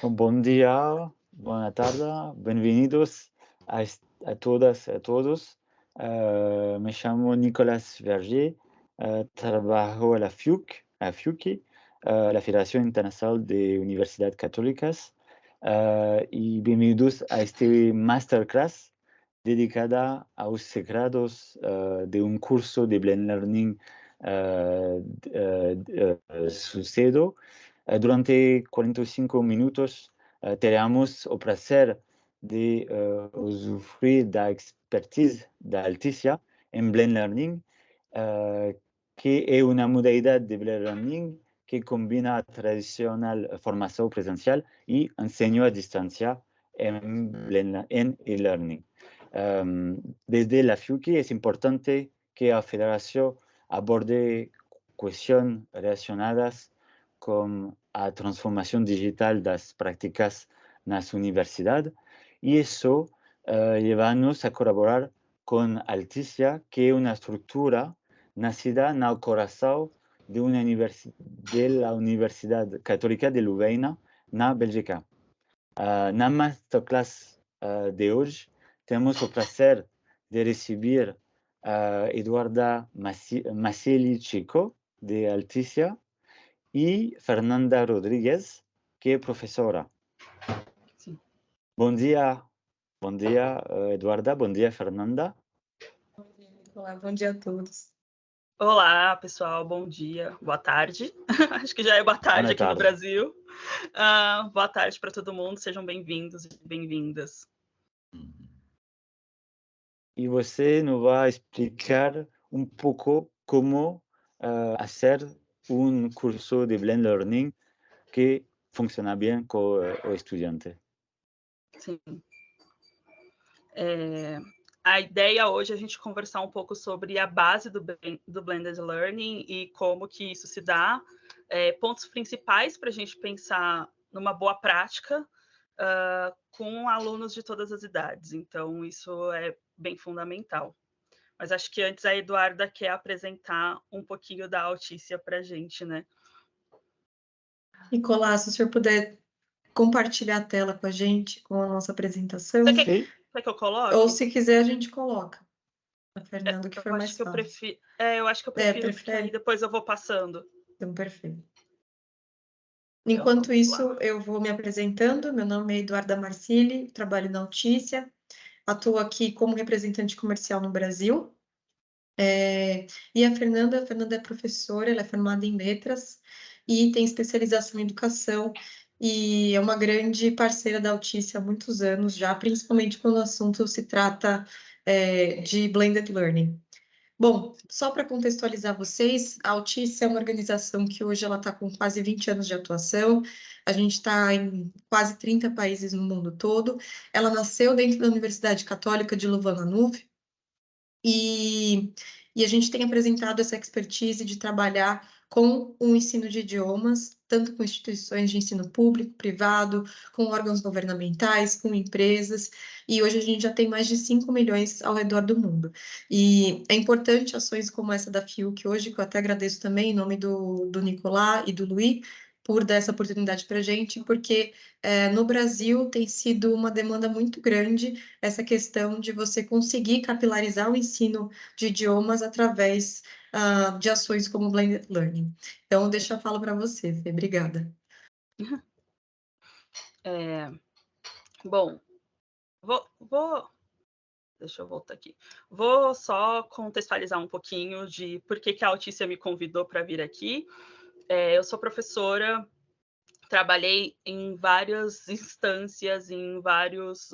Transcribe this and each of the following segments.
Bom dia, boa tarde, bem-vindos a todas e a todos. Me chamo Nicolas Verger, trabajo a la FIUC, la Federación Internacional de Universidades Católicas, y bienvenidos a este masterclass dedicada a los egresados de un curso de Blended Learning sucedo. Durante 45 minutos teremos o prazer de usufruir da expertise da Altícia em Blended Learning, que é uma modalidade de Blended Learning que combina a tradicional formação presencial e ensino à distância em e-learning. Desde la FIUC é importante que a federação aborde questões relacionadas com a transformação digital das práticas nas universidades, e isso leva-nos a colaborar com a Altícia, que é uma estrutura nascida no coração da Universidade Católica de Louvain, na Bélgica. Na masterclass de hoje, temos o prazer de receber Eduarda Macelli Chico, de Altícia, e Fernanda Rodrigues, que é professora. Sim. Bom dia, Eduarda. Bom dia, Fernanda. Bom dia, Nicolas. Bom dia a todos. Olá, pessoal. Bom dia. Boa tarde. Acho que já é boa tarde aqui no Brasil. Boa tarde para todo mundo. Sejam bem-vindos e bem-vindas. E você nos vai explicar um pouco como fazer um curso de Blended Learning que funciona bem com o estudante. Sim. A ideia hoje é a gente conversar um pouco sobre a base do Blended Learning e como que isso se dá, pontos principais para a gente pensar numa boa prática com alunos de todas as idades. Então, isso é bem fundamental. Mas acho que antes a Eduarda quer apresentar um pouquinho da Altícia para a gente, né? Nicolas, se o senhor puder compartilhar a tela com a gente, com a nossa apresentação. Quer que eu coloque? Ou se quiser, a gente coloca. A Fernanda, que for mais fácil. Eu acho que eu prefiro, porque aí depois eu vou passando. Então, perfeito. Enquanto isso, eu vou me apresentando. Meu nome é Eduarda Marcilli, trabalho na Altícia, atuo aqui como representante comercial no Brasil. E a Fernanda é professora, ela é formada em letras e tem especialização em educação e é uma grande parceira da Altícia há muitos anos já, principalmente quando o assunto se trata de Blended Learning. Bom, só para contextualizar vocês, a Altícia é uma organização que hoje ela está com quase 20 anos de atuação, a gente está em quase 30 países no mundo todo, ela nasceu dentro da Universidade Católica de Louvain-la-Neuve, e a gente tem apresentado essa expertise de trabalhar com o ensino de idiomas, tanto com instituições de ensino público, privado, com órgãos governamentais, com empresas, e hoje a gente já tem mais de 5 milhões ao redor do mundo. E é importante ações como essa da FIUC hoje, que eu até agradeço também em nome do Nicolas e do Luiz, por dar essa oportunidade para a gente, porque no Brasil tem sido uma demanda muito grande essa questão de você conseguir capilarizar o ensino de idiomas através de ações como Blended Learning. Então, deixa eu falar para você, Fê. Obrigada. Bom, deixa eu voltar aqui. Vou só contextualizar um pouquinho de por que a Altícia me convidou para vir aqui. Eu sou professora, trabalhei em várias instâncias, em vários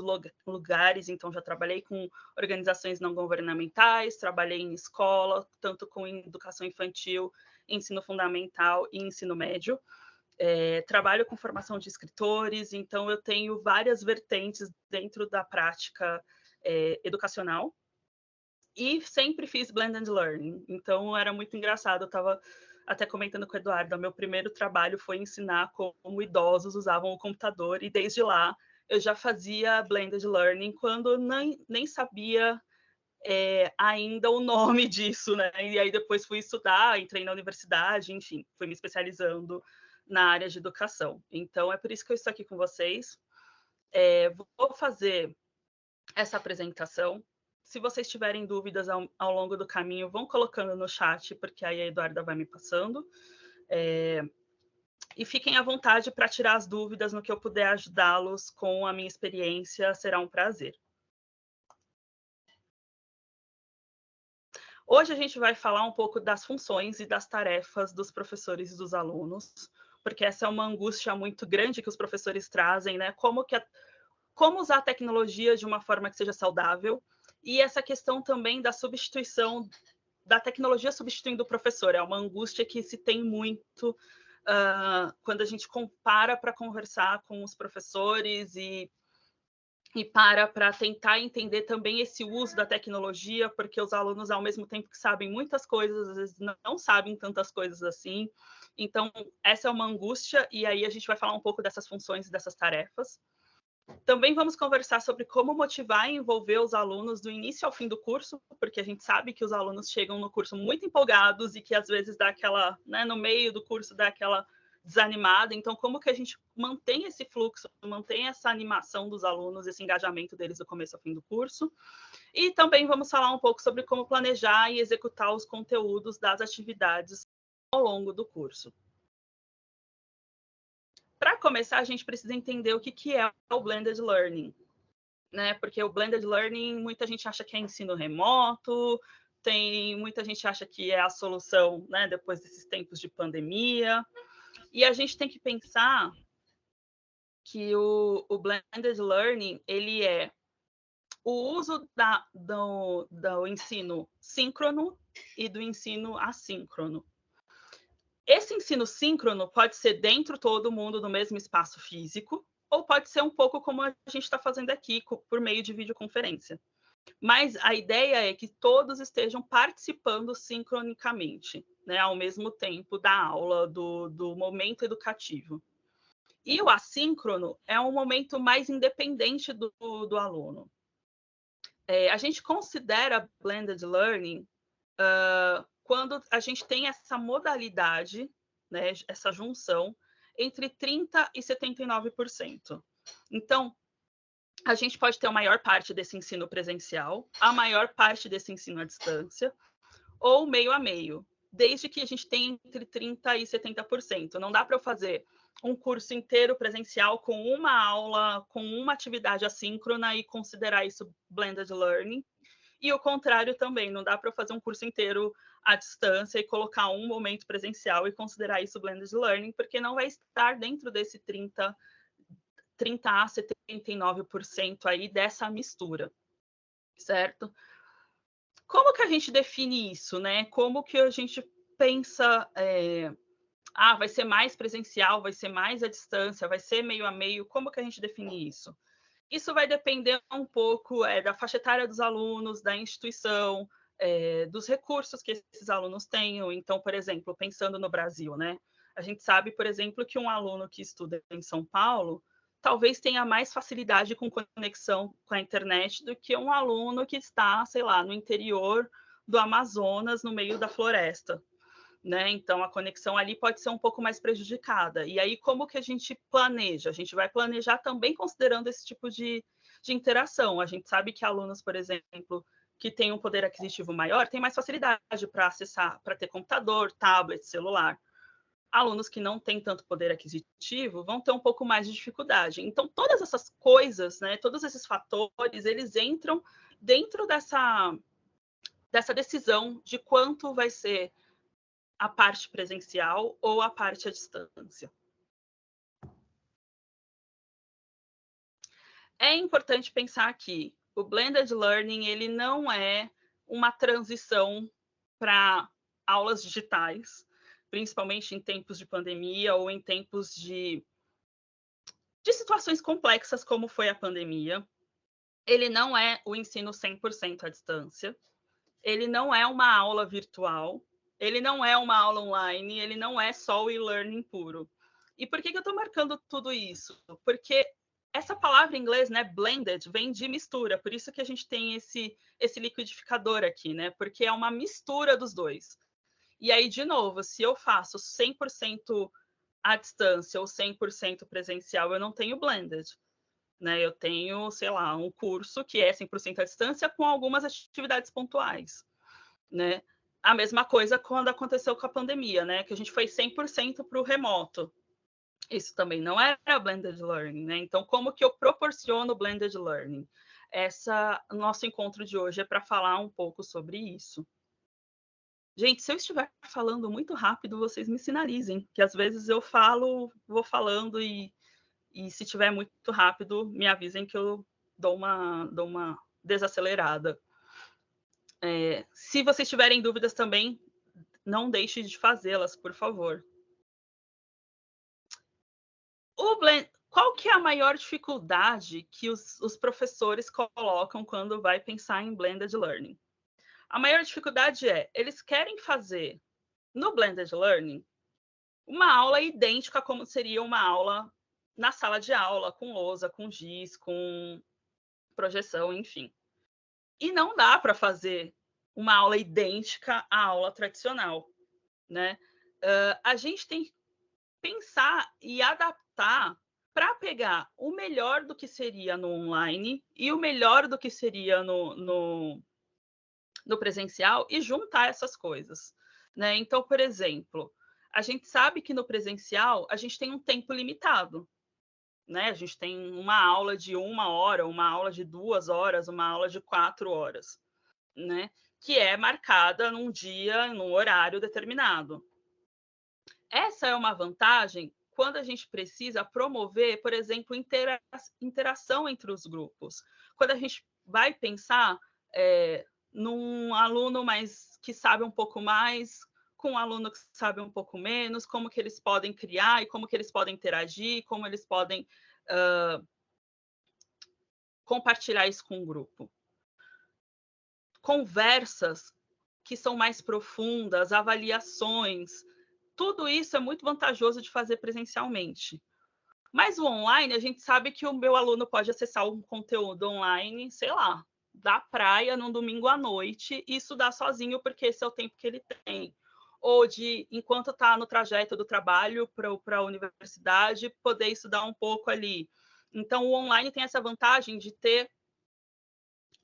lugares, então já trabalhei com organizações não governamentais, trabalhei em escola, tanto com educação infantil, ensino fundamental e ensino médio. Trabalho com formação de escritores, então eu tenho várias vertentes dentro da prática educacional e sempre fiz Blended Learning, então era muito engraçado, eu estava até comentando com o Eduardo, meu primeiro trabalho foi ensinar como idosos usavam o computador, e desde lá eu já fazia Blended Learning, quando nem sabia ainda o nome disso, né? E aí depois fui estudar, entrei na universidade, enfim, fui me especializando na área de educação. Então, é por isso que eu estou aqui com vocês. Vou fazer essa apresentação. Se vocês tiverem dúvidas ao longo do caminho, vão colocando no chat, porque aí a Eduarda vai me passando. E fiquem à vontade para tirar as dúvidas no que eu puder ajudá-los com a minha experiência, será um prazer. Hoje a gente vai falar um pouco das funções e das tarefas dos professores e dos alunos, porque essa é uma angústia muito grande que os professores trazem, né? Como usar a tecnologia de uma forma que seja saudável, e essa questão também da substituição, da tecnologia substituindo o professor, é uma angústia que se tem muito quando a gente para conversar com os professores e para tentar entender também esse uso da tecnologia, porque os alunos, ao mesmo tempo que sabem muitas coisas, às vezes não sabem tantas coisas assim. Então, essa é uma angústia, e aí a gente vai falar um pouco dessas funções e dessas tarefas. Também vamos conversar sobre como motivar e envolver os alunos do início ao fim do curso, porque a gente sabe que os alunos chegam no curso muito empolgados e que às vezes dá aquela, né, no meio do curso dá aquela desanimada. Então, como que a gente mantém esse fluxo, mantém essa animação dos alunos, esse engajamento deles do começo ao fim do curso. E também vamos falar um pouco sobre como planejar e executar os conteúdos das atividades ao longo do curso. Para começar, a gente precisa entender o que é o Blended Learning, né? Porque o Blended Learning, muita gente acha que é ensino remoto, muita gente acha que é a solução, né, depois desses tempos de pandemia. E a gente tem que pensar que o Blended Learning, ele é o uso do ensino síncrono e do ensino assíncrono. Esse ensino síncrono pode ser dentro todo mundo no mesmo espaço físico, ou pode ser um pouco como a gente está fazendo aqui, por meio de videoconferência. Mas a ideia é que todos estejam participando sincronicamente, né, ao mesmo tempo da aula, do momento educativo. E o assíncrono é um momento mais independente do aluno. A gente considera blended learning quando a gente tem essa modalidade, né, essa junção, entre 30% e 79%. Então, a gente pode ter a maior parte desse ensino presencial, a maior parte desse ensino à distância, ou meio a meio, desde que a gente tenha entre 30% e 70%. Não dá para eu fazer um curso inteiro presencial com uma aula, com uma atividade assíncrona e considerar isso blended learning. E o contrário também, não dá para eu fazer um curso inteiro à distância e colocar um momento presencial e considerar isso blended learning, porque não vai estar dentro desse 30% a 79% aí dessa mistura, certo? Como que a gente define isso, né? Como que a gente pensa, vai ser mais presencial, vai ser mais à distância, vai ser meio a meio, como que a gente define isso? Isso vai depender um pouco da faixa etária dos alunos, da instituição, dos recursos que esses alunos tenham. Então, por exemplo, pensando no Brasil, né? A gente sabe, por exemplo, que um aluno que estuda em São Paulo talvez tenha mais facilidade com conexão com a internet do que um aluno que está, sei lá, no interior do Amazonas, no meio da floresta. Né? Então, a conexão ali pode ser um pouco mais prejudicada. E aí, como que a gente planeja? A gente vai planejar também considerando esse tipo de interação. A gente sabe que alunos, por exemplo, que têm um poder aquisitivo maior, têm mais facilidade para acessar, para ter computador, tablet, celular. Alunos que não têm tanto poder aquisitivo vão ter um pouco mais de dificuldade. Então, todas essas coisas, né, todos esses fatores, eles entram dentro dessa decisão de quanto vai ser a parte presencial ou a parte à distância. É importante pensar que o blended learning ele não é uma transição para aulas digitais, principalmente em tempos de pandemia ou em tempos de situações complexas como foi a pandemia. Ele não é o ensino 100% à distância. Ele não é uma aula virtual. Ele não é uma aula online, ele não é só o e-learning puro. E por que eu estou marcando tudo isso? Porque essa palavra em inglês, né, blended, vem de mistura, por isso que a gente tem esse liquidificador aqui, né? Porque é uma mistura dos dois. E aí, de novo, se eu faço 100% à distância ou 100% presencial, eu não tenho blended, né? Eu tenho, sei lá, um curso que é 100% à distância com algumas atividades pontuais, né? A mesma coisa quando aconteceu com a pandemia, né? Que a gente foi 100% para o remoto. Isso também não era blended learning, né? Então, como que eu proporciono blended learning? Nosso encontro de hoje é para falar um pouco sobre isso. Gente, se eu estiver falando muito rápido, vocês me sinalizem, que às vezes eu vou falando e se tiver muito rápido, me avisem que eu dou uma desacelerada. Se vocês tiverem dúvidas também, não deixe de fazê-las, por favor. Qual que é a maior dificuldade que os professores colocam quando vai pensar em blended learning? A maior dificuldade eles querem fazer no blended learning uma aula idêntica como seria uma aula na sala de aula, com lousa, com giz, com projeção, enfim. E não dá para fazer uma aula idêntica à aula tradicional, né? A gente tem que pensar e adaptar para pegar o melhor do que seria no online e o melhor do que seria no presencial e juntar essas coisas, né? Então, por exemplo, a gente sabe que no presencial a gente tem um tempo limitado, né? A gente tem uma aula de 1 hora, uma aula de 2 horas, uma aula de 4 horas, né? Que é marcada num dia, num horário determinado. Essa é uma vantagem quando a gente precisa promover, por exemplo, interação entre os grupos. Quando a gente vai pensar num aluno que sabe um pouco mais, com um aluno que sabe um pouco menos, como que eles podem criar e como que eles podem interagir, como eles podem compartilhar isso com o grupo. Conversas que são mais profundas, avaliações, tudo isso é muito vantajoso de fazer presencialmente. Mas o online, a gente sabe que o meu aluno pode acessar um conteúdo online, sei lá, da praia num domingo à noite e estudar sozinho, porque esse é o tempo que ele tem. Ou de, enquanto está no trajeto do trabalho para a universidade, poder estudar um pouco ali. Então, o online tem essa vantagem de ter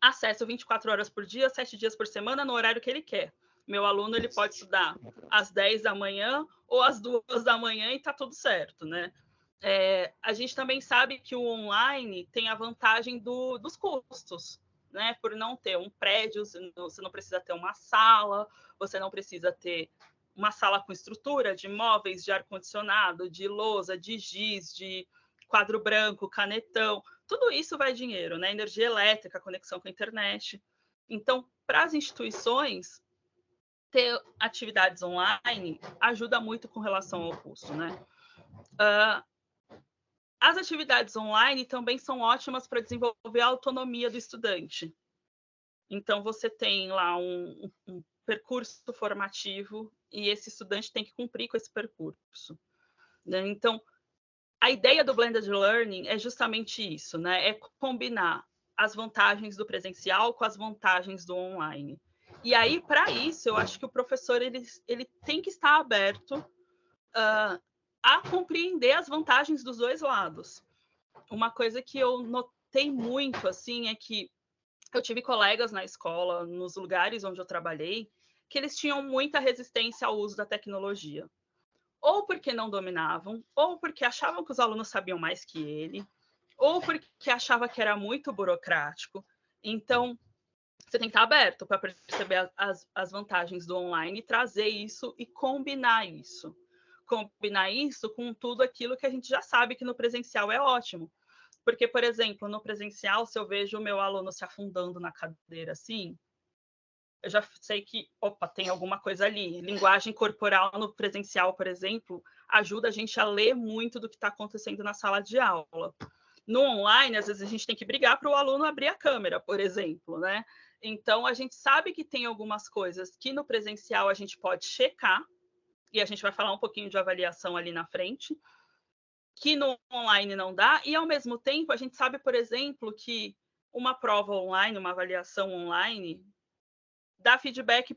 acesso 24 horas por dia, 7 dias por semana, no horário que ele quer. Meu aluno ele pode estudar às 10 da manhã ou às 2 da manhã e está tudo certo, né? A gente também sabe que o online tem a vantagem dos custos, né? Por não ter um prédio, você não precisa ter uma sala, você não precisa ter uma sala com estrutura de móveis, de ar-condicionado, de lousa, de giz, de quadro branco, canetão. Tudo isso vai dinheiro, né? Energia elétrica, conexão com a internet. Então, para as instituições, ter atividades online ajuda muito com relação ao custo, né? As atividades online também são ótimas para desenvolver a autonomia do estudante. Então, você tem lá um percurso formativo e esse estudante tem que cumprir com esse percurso, né? Então, a ideia do blended learning é justamente isso, né? É combinar as vantagens do presencial com as vantagens do online. E aí, para isso, eu acho que o professor ele tem que estar aberto a compreender as vantagens dos dois lados. Uma coisa que eu notei muito, assim, é que eu tive colegas na escola, nos lugares onde eu trabalhei, que eles tinham muita resistência ao uso da tecnologia. Ou porque não dominavam, ou porque achavam que os alunos sabiam mais que ele, ou porque achava que era muito burocrático. Então, você tem que estar aberto para perceber as vantagens do online e trazer isso e combinar isso. Combinar isso com tudo aquilo que a gente já sabe que no presencial é ótimo. Porque, por exemplo, no presencial, se eu vejo o meu aluno se afundando na cadeira assim, eu já sei que, opa, tem alguma coisa ali. Linguagem corporal no presencial, por exemplo, ajuda a gente a ler muito do que está acontecendo na sala de aula. No online, às vezes a gente tem que brigar para o aluno abrir a câmera, por exemplo, né? Então, a gente sabe que tem algumas coisas que no presencial a gente pode checar, e a gente vai falar um pouquinho de avaliação ali na frente, que no online não dá, e ao mesmo tempo a gente sabe, por exemplo, que uma prova online, uma avaliação online, dá feedback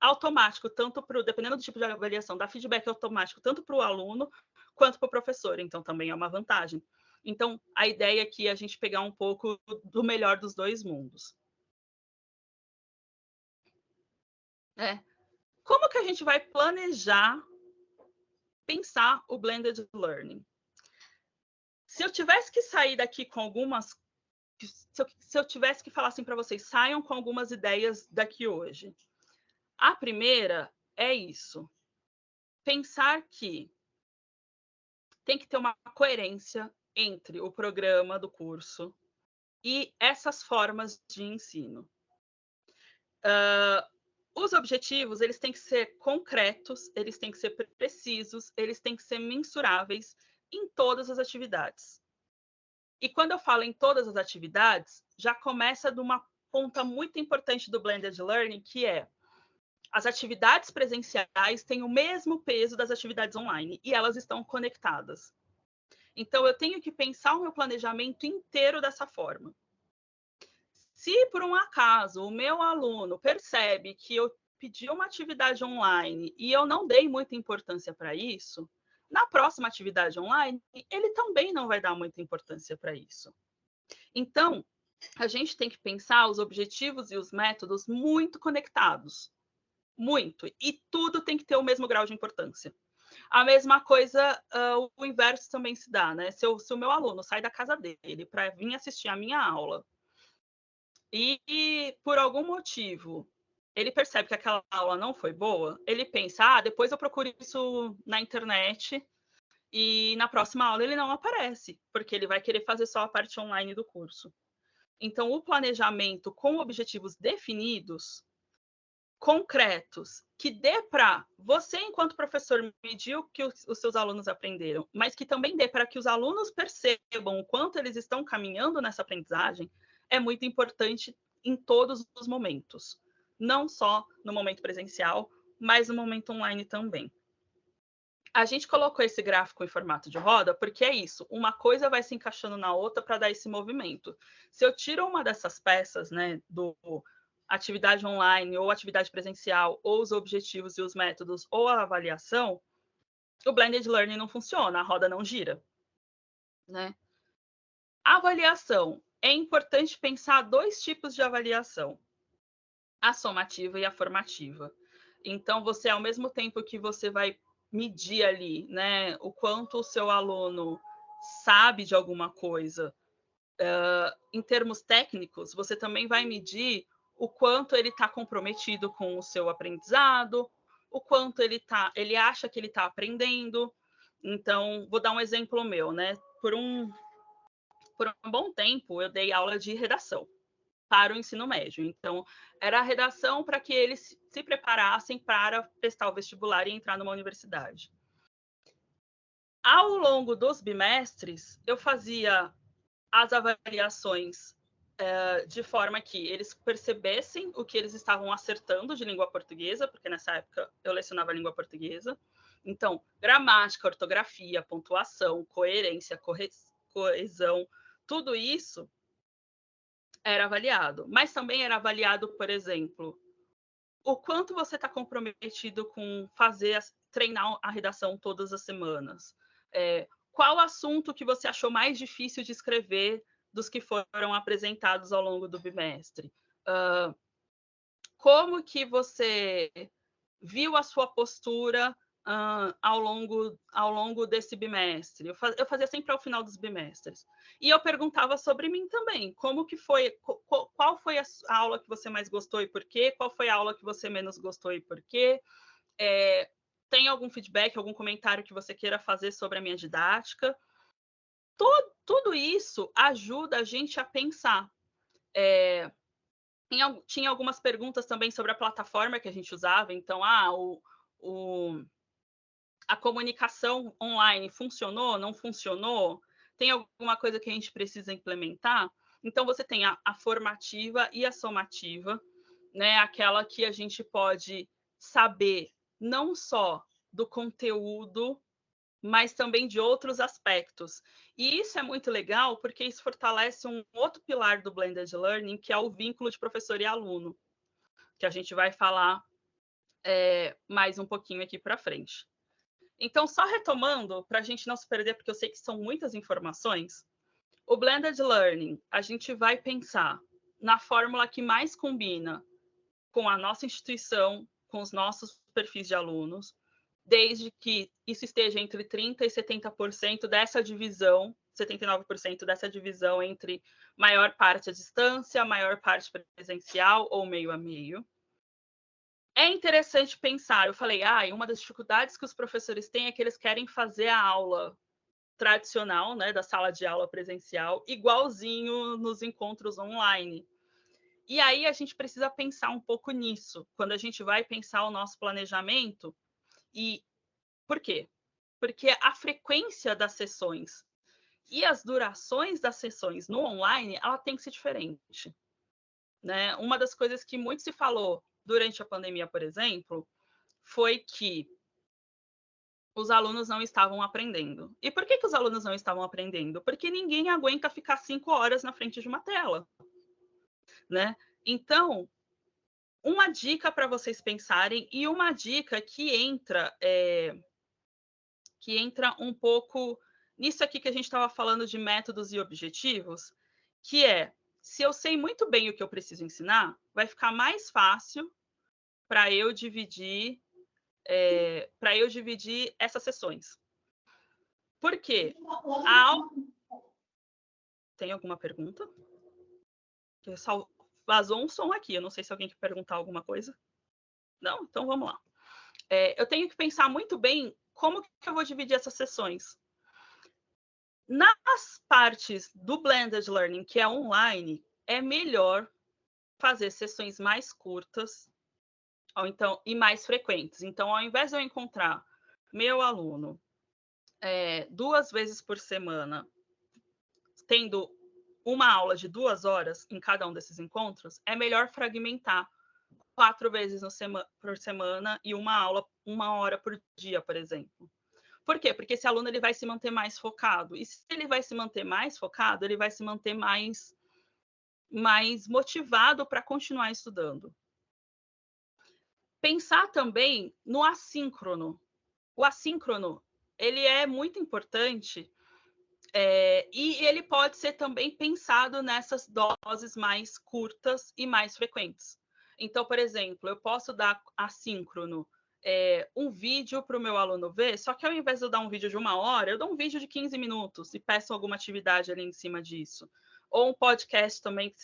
automático, tanto para dependendo do tipo de avaliação, dá feedback automático tanto para o aluno quanto para o professor, então também é uma vantagem. Então, a ideia aqui é a gente pegar um pouco do melhor dos dois mundos. Como que a gente vai planejar, pensar o Blended Learning? Se eu tivesse que sair daqui com algumas... Se eu tivesse que falar assim para vocês, saiam com algumas ideias daqui hoje. A primeira é isso. Pensar que tem que ter uma coerência entre o programa do curso e essas formas de ensino. Os objetivos, eles têm que ser concretos, eles têm que ser precisos, eles têm que ser mensuráveis em todas as atividades. E quando eu falo em todas as atividades, já começa de uma ponta muito importante do Blended Learning, que é as atividades presenciais têm o mesmo peso das atividades online e elas estão conectadas. Então, eu tenho que pensar o meu planejamento inteiro dessa forma. Se, por um acaso, o meu aluno percebe que eu pedi uma atividade online e eu não dei muita importância para isso, na próxima atividade online, ele também não vai dar muita importância para isso. Então, a gente tem que pensar os objetivos e os métodos muito conectados. Muito. E tudo tem que ter o mesmo grau de importância. A mesma coisa, o inverso também se dá, né? Se o meu aluno sai da casa dele para vir assistir a minha aula e por algum motivo ele percebe que aquela aula não foi boa, ele pensa, depois eu procuro isso na internet e na próxima aula ele não aparece, porque ele vai querer fazer só a parte online do curso. Então, o planejamento com objetivos definidos, concretos, que dê para você, enquanto professor, medir o que os seus alunos aprenderam, mas que também dê para que os alunos percebam o quanto eles estão caminhando nessa aprendizagem, é muito importante em todos os momentos. Não só no momento presencial, mas no momento online também. A gente colocou esse gráfico em formato de roda porque é isso, uma coisa vai se encaixando na outra para dar esse movimento. Se eu tiro uma dessas peças, né, do atividade online ou atividade presencial, ou os objetivos e os métodos, ou a avaliação, o Blended Learning não funciona, a roda não gira, né? A avaliação. É importante pensar dois tipos de avaliação, a somativa e a formativa. Então, você, ao mesmo tempo que você vai medir ali, né, o quanto o seu aluno sabe de alguma coisa, em termos técnicos, você também vai medir o quanto ele está comprometido com o seu aprendizado, o quanto ele acha que ele está aprendendo. Então, vou dar um exemplo meu, né? Por um bom tempo, eu dei aula de redação para o ensino médio. Então, era a redação para que eles se preparassem para prestar o vestibular e entrar numa universidade. Ao longo dos bimestres, eu fazia as avaliações de forma que eles percebessem o que eles estavam acertando de língua portuguesa, porque nessa época eu lecionava língua portuguesa. Então, gramática, ortografia, pontuação, coerência, coesão, tudo isso era avaliado. Mas também era avaliado, por exemplo, o quanto você está comprometido com treinar a redação todas as semanas. Qual assunto que você achou mais difícil de escrever dos que foram apresentados ao longo do bimestre? Como que você viu a sua postura ao longo desse bimestre? Eu fazia sempre ao final dos bimestres. E eu perguntava sobre mim também. Como que foi? Qual foi a aula que você mais gostou e por quê? Qual foi a aula que você menos gostou e por quê? Tem algum feedback, algum comentário que você queira fazer sobre a minha didática? Tudo isso ajuda a gente a pensar. Tinha algumas perguntas também sobre a plataforma que a gente usava. Então, a comunicação online funcionou? Não funcionou? Tem alguma coisa que a gente precisa implementar? Então, você tem a formativa e a somativa, né? Aquela que a gente pode saber não só do conteúdo, mas também de outros aspectos. E isso é muito legal, porque isso fortalece um outro pilar do Blended Learning, que é o vínculo de professor e aluno, que a gente vai falar mais um pouquinho aqui para frente. Então, só retomando, para a gente não se perder, porque eu sei que são muitas informações, o Blended Learning, a gente vai pensar na fórmula que mais combina com a nossa instituição, com os nossos perfis de alunos, desde que isso esteja entre 30% e 70% dessa divisão, 79% dessa divisão entre maior parte à distância, maior parte presencial ou meio a meio. É interessante pensar, eu falei, uma das dificuldades que os professores têm é que eles querem fazer a aula tradicional, né, da sala de aula presencial, igualzinho nos encontros online. E aí a gente precisa pensar um pouco nisso, quando a gente vai pensar o nosso planejamento. E por quê? Porque a frequência das sessões e as durações das sessões no online, ela tem que ser diferente, né? Uma das coisas que muito se falou durante a pandemia, por exemplo, foi que os alunos não estavam aprendendo. E por que os alunos não estavam aprendendo? Porque ninguém aguenta ficar 5 horas na frente de uma tela, né? Então, uma dica para vocês pensarem, e uma dica que entra um pouco nisso aqui que a gente estava falando de métodos e objetivos, que é, se eu sei muito bem o que eu preciso ensinar, vai ficar mais fácil para eu dividir essas sessões. Por quê? Tem alguma pergunta? Vazou um som aqui, eu não sei se alguém quer perguntar alguma coisa. Não? Então vamos lá. Eu tenho que pensar muito bem como que eu vou dividir essas sessões. Nas partes do Blended Learning, que é online, é melhor fazer sessões mais curtas e mais frequentes. Então, ao invés de eu encontrar meu aluno 2 vezes por semana, tendo uma aula de 2 horas em cada um desses encontros, é melhor fragmentar 4 vezes por semana e uma aula 1 hora por dia, por exemplo. Por quê? Porque esse aluno ele vai se manter mais focado. E se ele vai se manter mais focado, ele vai se manter mais motivado para continuar estudando. Pensar também no assíncrono. O assíncrono, ele é muito importante e ele pode ser também pensado nessas doses mais curtas e mais frequentes. Então, por exemplo, eu posso dar assíncrono um vídeo para o meu aluno ver, só que ao invés de eu dar um vídeo de 1 hora, eu dou um vídeo de 15 minutos e peço alguma atividade ali em cima disso. Ou um podcast também que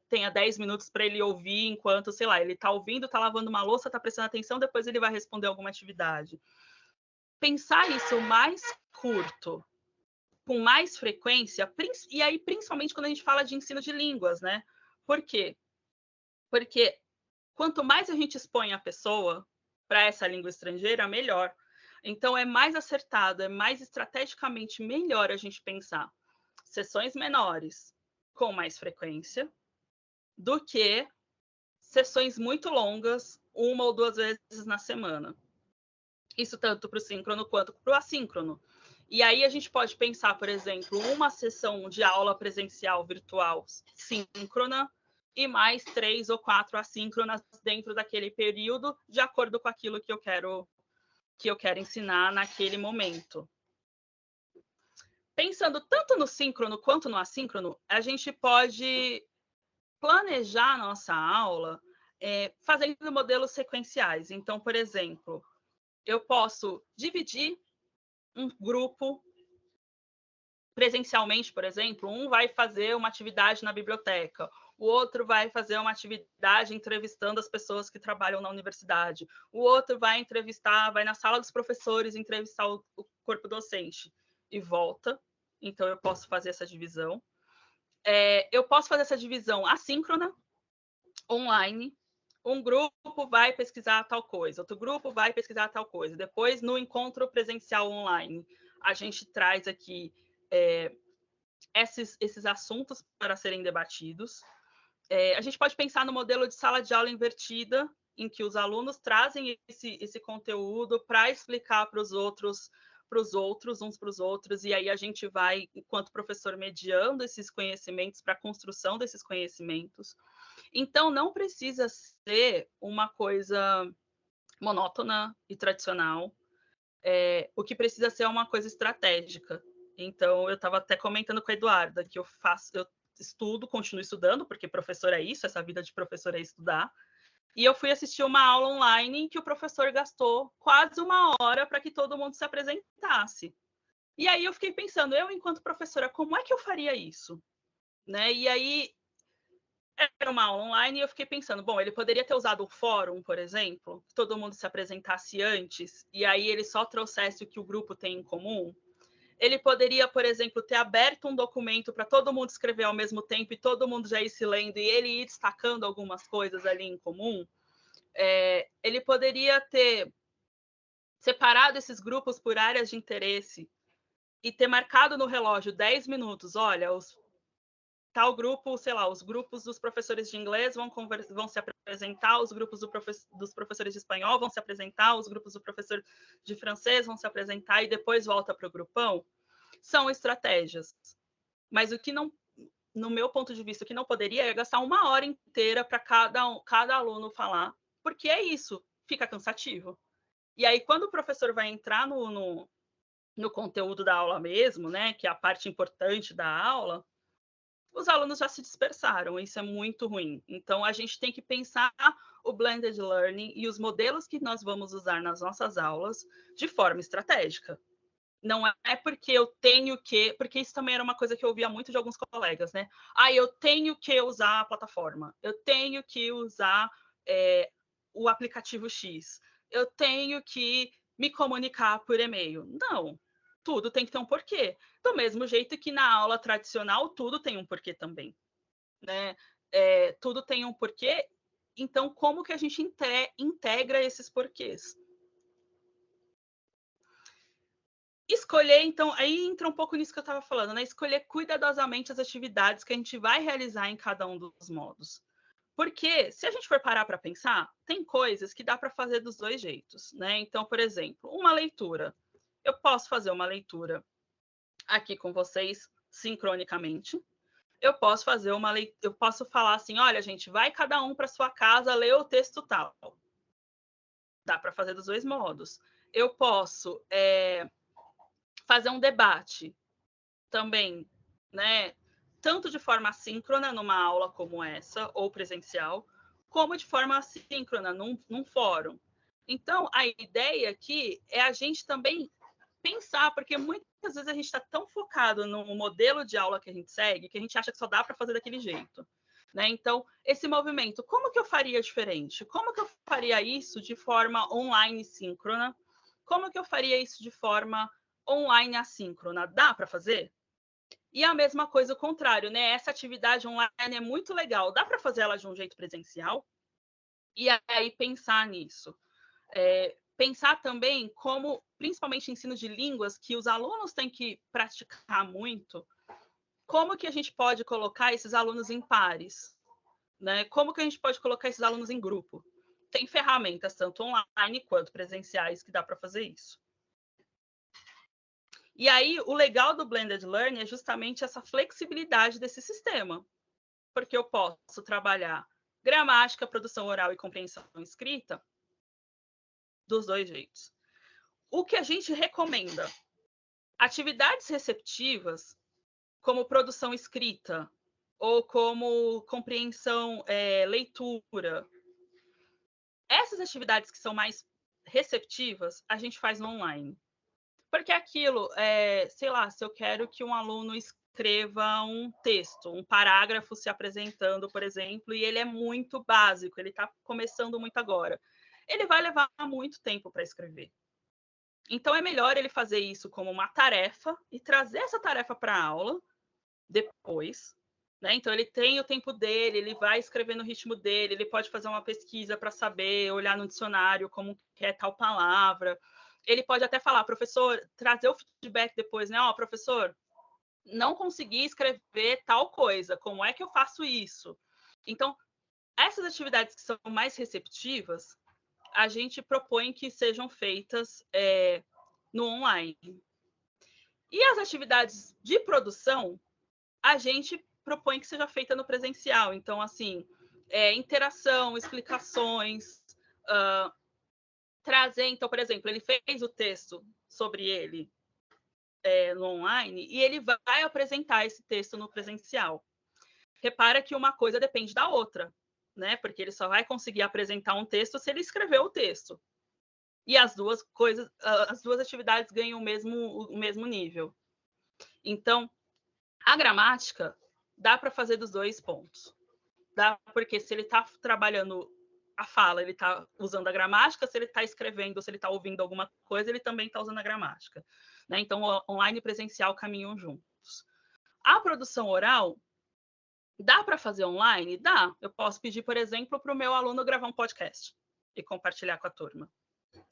tenha 10 minutos para ele ouvir enquanto, sei lá, ele está ouvindo, está lavando uma louça, está prestando atenção, depois ele vai responder alguma atividade. Pensar isso mais curto, com mais frequência, e aí principalmente quando a gente fala de ensino de línguas, né? Por quê? Porque quanto mais a gente expõe a pessoa para essa língua estrangeira, melhor. Então, é mais acertado, é mais estrategicamente melhor a gente pensar sessões menores com mais frequência do que sessões muito longas, 1 ou 2 vezes na semana. Isso tanto para o síncrono quanto para o assíncrono. E aí a gente pode pensar, por exemplo, uma sessão de aula presencial virtual síncrona e mais 3 ou 4 assíncronas dentro daquele período, de acordo com aquilo que eu quero ensinar naquele momento. Pensando tanto no síncrono quanto no assíncrono, a gente pode planejar a nossa aula fazendo modelos sequenciais. Então, por exemplo, eu posso dividir um grupo presencialmente, por exemplo, um vai fazer uma atividade na biblioteca, o outro vai fazer uma atividade entrevistando as pessoas que trabalham na universidade, o outro vai na sala dos professores entrevistar o corpo docente e volta. Então, eu posso fazer essa divisão. Eu posso fazer essa divisão assíncrona, online. Um grupo vai pesquisar tal coisa, outro grupo vai pesquisar tal coisa. Depois, no encontro presencial online, a gente traz aqui esses assuntos para serem debatidos. A gente pode pensar no modelo de sala de aula invertida, em que os alunos trazem esse conteúdo para explicar para os outros, uns para os outros, e aí a gente vai, enquanto professor, mediando esses conhecimentos para a construção desses conhecimentos. Então, não precisa ser uma coisa monótona e tradicional. O que precisa ser uma coisa estratégica. Então, eu estava até comentando com a Eduarda que eu estudo, continuo estudando, porque professor é isso, essa vida de professor é estudar. E eu fui assistir uma aula online que o professor gastou quase 1 hora para que todo mundo se apresentasse. E aí eu fiquei pensando, eu, enquanto professora, como é que eu faria isso? Né? E aí, era uma aula online e eu fiquei pensando, bom, ele poderia ter usado o fórum, por exemplo, que todo mundo se apresentasse antes, e aí ele só trouxesse o que o grupo tem em comum. Ele poderia, por exemplo, ter aberto um documento para todo mundo escrever ao mesmo tempo e todo mundo já ir se lendo e ele ir destacando algumas coisas ali em comum. Ele poderia ter separado esses grupos por áreas de interesse e ter marcado no relógio 10 minutos. Olha, tal grupo, sei lá, os grupos dos professores de inglês vão se apresentar, os grupos dos professores de espanhol vão se apresentar, os grupos do professor de francês vão se apresentar e depois volta para o grupão. São estratégias. Mas o que não, no meu ponto de vista, o que não poderia é gastar 1 hora inteira para cada aluno falar, porque é isso, fica cansativo. E aí, quando o professor vai entrar no conteúdo da aula mesmo, né, que é a parte importante da aula, os alunos já se dispersaram, isso é muito ruim. Então, a gente tem que pensar o blended learning e os modelos que nós vamos usar nas nossas aulas de forma estratégica. Não é porque eu tenho que... Porque isso também era uma coisa que eu ouvia muito de alguns colegas, né? Eu tenho que usar a plataforma, eu tenho que usar o aplicativo X, eu tenho que me comunicar por e-mail. Não, tudo tem que ter um porquê. Do mesmo jeito que na aula tradicional, tudo tem um porquê também, né? Tudo tem um porquê. Então, como que a gente integra esses porquês? Escolher, então, aí entra um pouco nisso que eu estava falando, né? Escolher cuidadosamente as atividades que a gente vai realizar em cada um dos modos. Porque, se a gente for parar para pensar, tem coisas que dá para fazer dos dois jeitos, né? Então, por exemplo, uma leitura. Eu posso fazer uma leitura aqui com vocês, sincronicamente. Eu posso fazer eu posso falar assim, olha, gente, vai cada um para sua casa ler o texto tal. Dá para fazer dos dois modos. Eu posso fazer um debate também, né? Tanto de forma assíncrona, numa aula como essa, ou presencial, como de forma assíncrona, num fórum. Então, a ideia aqui é a gente também pensar, porque muitas vezes a gente está tão focado no modelo de aula que a gente segue, que a gente acha que só dá para fazer daquele jeito. Né? Então, esse movimento, como que eu faria diferente? Como que eu faria isso de forma online síncrona? Como que eu faria isso de forma online assíncrona? Dá para fazer? E a mesma coisa o contrário, né? Essa atividade online é muito legal, dá para fazer ela de um jeito presencial? E aí pensar nisso. Pensar também como, principalmente ensino de línguas, que os alunos têm que praticar muito, como que a gente pode colocar esses alunos em pares? Né? Como que a gente pode colocar esses alunos em grupo? Tem ferramentas, tanto online quanto presenciais, que dá para fazer isso. E aí, o legal do Blended Learning é justamente essa flexibilidade desse sistema, porque eu posso trabalhar gramática, produção oral e compreensão escrita dos dois jeitos. O que a gente recomenda? Atividades receptivas, como produção escrita, ou como compreensão, leitura. Essas atividades que são mais receptivas, a gente faz no online. Porque aquilo, sei lá, se eu quero que um aluno escreva um texto, um parágrafo se apresentando, por exemplo, e ele é muito básico, ele está começando muito agora, ele vai levar muito tempo para escrever. Então, é melhor ele fazer isso como uma tarefa e trazer essa tarefa para a aula depois. Né? Então, ele tem o tempo dele, ele vai escrever no ritmo dele, ele pode fazer uma pesquisa para saber, olhar no dicionário como que é tal palavra. Ele pode até falar, professor, trazer o feedback depois, né? Ó, professor, não consegui escrever tal coisa, como é que eu faço isso? Então, essas atividades que são mais receptivas, a gente propõe que sejam feitas no online. E as atividades de produção, a gente propõe que seja feita no presencial. Então, assim, interação, explicações, trazer, então, por exemplo, ele fez o texto sobre ele no online e ele vai apresentar esse texto no presencial. Repara que uma coisa depende da outra, né? Porque ele só vai conseguir apresentar um texto se ele escreveu o texto. E as duas atividades ganham o mesmo nível. Então, a gramática dá para fazer dos dois pontos. Dá, porque se ele está trabalhando a fala, ele está usando a gramática, se ele está escrevendo, se ele está ouvindo alguma coisa, ele também está usando a gramática. Né? Então, online e presencial caminham juntos. A produção oral, dá para fazer online? Dá. Eu posso pedir, por exemplo, para o meu aluno gravar um podcast e compartilhar com a turma.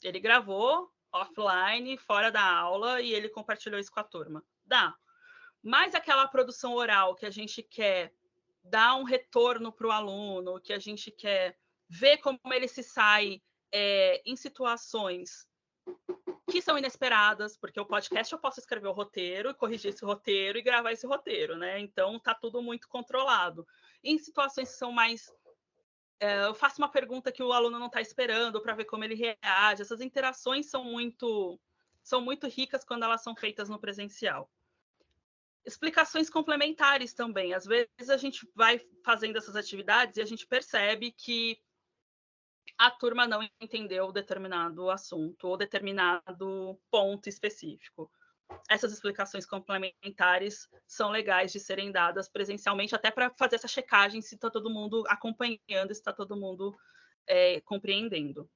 Ele gravou offline, fora da aula, e ele compartilhou isso com a turma. Dá. Mas aquela produção oral que a gente quer dar um retorno para o aluno, que a gente quer ver como ele se sai em situações que são inesperadas, porque o podcast eu posso escrever o roteiro, corrigir esse roteiro e gravar esse roteiro, né? Então tá tudo muito controlado. Em situações que são mais eu faço uma pergunta que o aluno não está esperando para ver como ele reage. Essas interações são muito ricas quando elas são feitas no presencial. Explicações complementares também. Às vezes a gente vai fazendo essas atividades e a gente percebe que a turma não entendeu determinado assunto ou determinado ponto específico. Essas explicações complementares são legais de serem dadas presencialmente, até para fazer essa checagem se está todo mundo acompanhando, se está todo mundo compreendendo.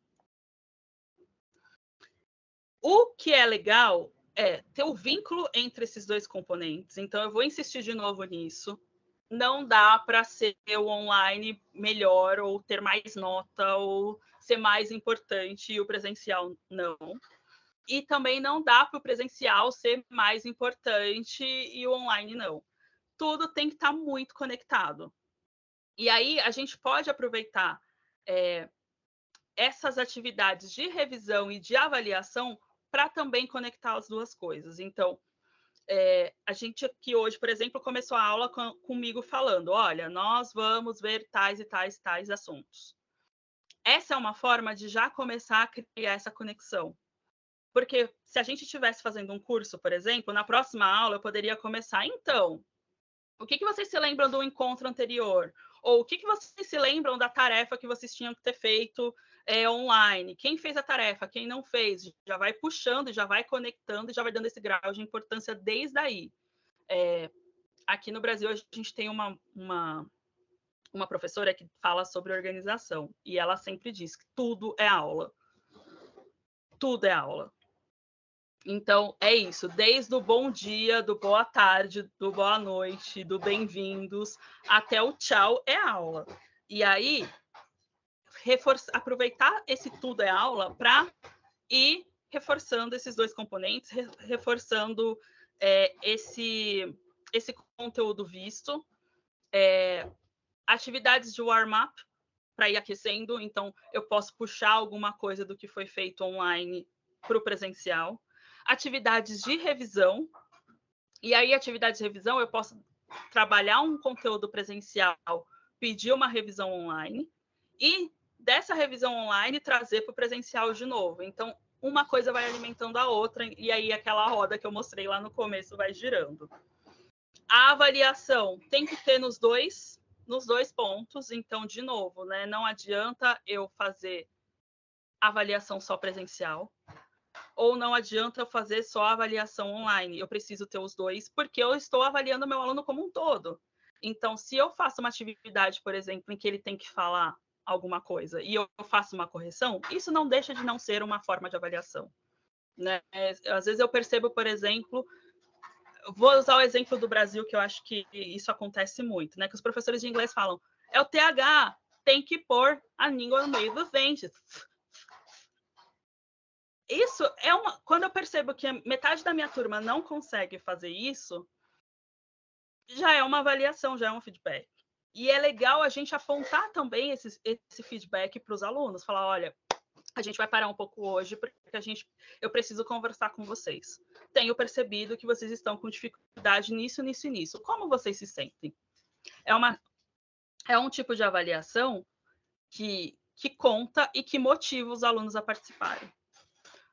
O que é legal é ter o vínculo entre esses dois componentes. Então, eu vou insistir de novo nisso. Não dá para ser o online melhor, ou ter mais nota, ou ser mais importante, e o presencial não. E também não dá para o presencial ser mais importante e o online não. Tudo tem que estar muito conectado. E aí a gente pode aproveitar essas atividades de revisão e de avaliação para também conectar as duas coisas. Então, a gente aqui hoje, por exemplo, começou a aula comigo falando, olha, nós vamos ver tais e tais assuntos. Essa é uma forma de já começar a criar essa conexão. Porque se a gente estivesse fazendo um curso, por exemplo, na próxima aula eu poderia começar, então, o que vocês se lembram do encontro anterior? Ou o que vocês se lembram da tarefa que vocês tinham que ter feito online? Quem fez a tarefa? Quem não fez? Já vai puxando, já vai conectando, já vai dando esse grau de importância desde aí. Aqui no Brasil, a gente tem uma professora que fala sobre organização, e ela sempre diz que tudo é aula. Tudo é aula. Então, é isso. Desde o bom dia, do boa tarde, do boa noite, do bem-vindos, até o tchau é aula. E aí, aproveitar esse tudo é aula para ir reforçando esses dois componentes, reforçando esse conteúdo visto. Atividades de warm-up para ir aquecendo. Então, eu posso puxar alguma coisa do que foi feito online para o presencial. Atividades de revisão, e aí atividades de revisão eu posso trabalhar um conteúdo presencial, pedir uma revisão online, e dessa revisão online trazer para o presencial de novo. Então, uma coisa vai alimentando a outra, e aí aquela roda que eu mostrei lá no começo vai girando. A avaliação tem que ter nos dois pontos, então, de novo, né, não adianta eu fazer avaliação só presencial, ou não adianta eu fazer só a avaliação online. Eu preciso ter os dois, porque eu estou avaliando o meu aluno como um todo. Então, se eu faço uma atividade, por exemplo, em que ele tem que falar alguma coisa e eu faço uma correção, isso não deixa de não ser uma forma de avaliação. Né? Às vezes eu percebo, por exemplo, vou usar o exemplo do Brasil, que eu acho que isso acontece muito, né? Que os professores de inglês falam, é o TH, tem que pôr a língua no meio dos dentes. Isso quando eu percebo que metade da minha turma não consegue fazer isso, já é uma avaliação, já é um feedback. E é legal a gente apontar também esse feedback para os alunos, falar, olha, a gente vai parar um pouco hoje, porque eu preciso conversar com vocês. Tenho percebido que vocês estão com dificuldade nisso. Como vocês se sentem? É um tipo de avaliação que que conta e que motiva os alunos a participarem.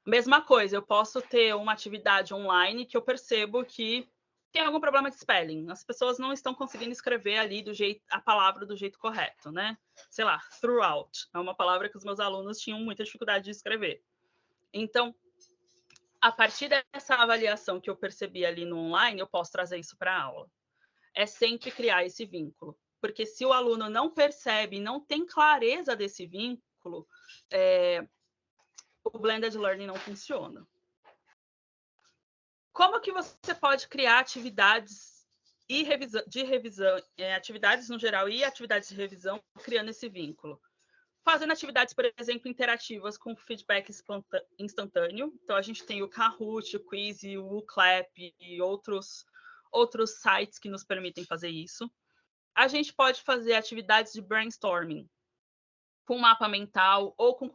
Mesma coisa, eu posso ter uma atividade online que eu percebo que tem algum problema de spelling. As pessoas não estão conseguindo escrever ali a palavra do jeito correto, né? Sei lá, throughout. É uma palavra que os meus alunos tinham muita dificuldade de escrever. Então, a partir dessa avaliação que eu percebi ali no online, eu posso trazer isso para a aula. É sempre criar esse vínculo. Porque se o aluno não percebe, não tem clareza desse vínculo, o blended learning não funciona. Como que você pode criar atividades de revisão, atividades no geral e atividades de revisão, criando esse vínculo? Fazendo atividades, por exemplo, interativas com feedback instantâneo. Então, a gente tem o Kahoot, o Quiz, o Clap e outros sites que nos permitem fazer isso. A gente pode fazer atividades de brainstorming com mapa mental ou com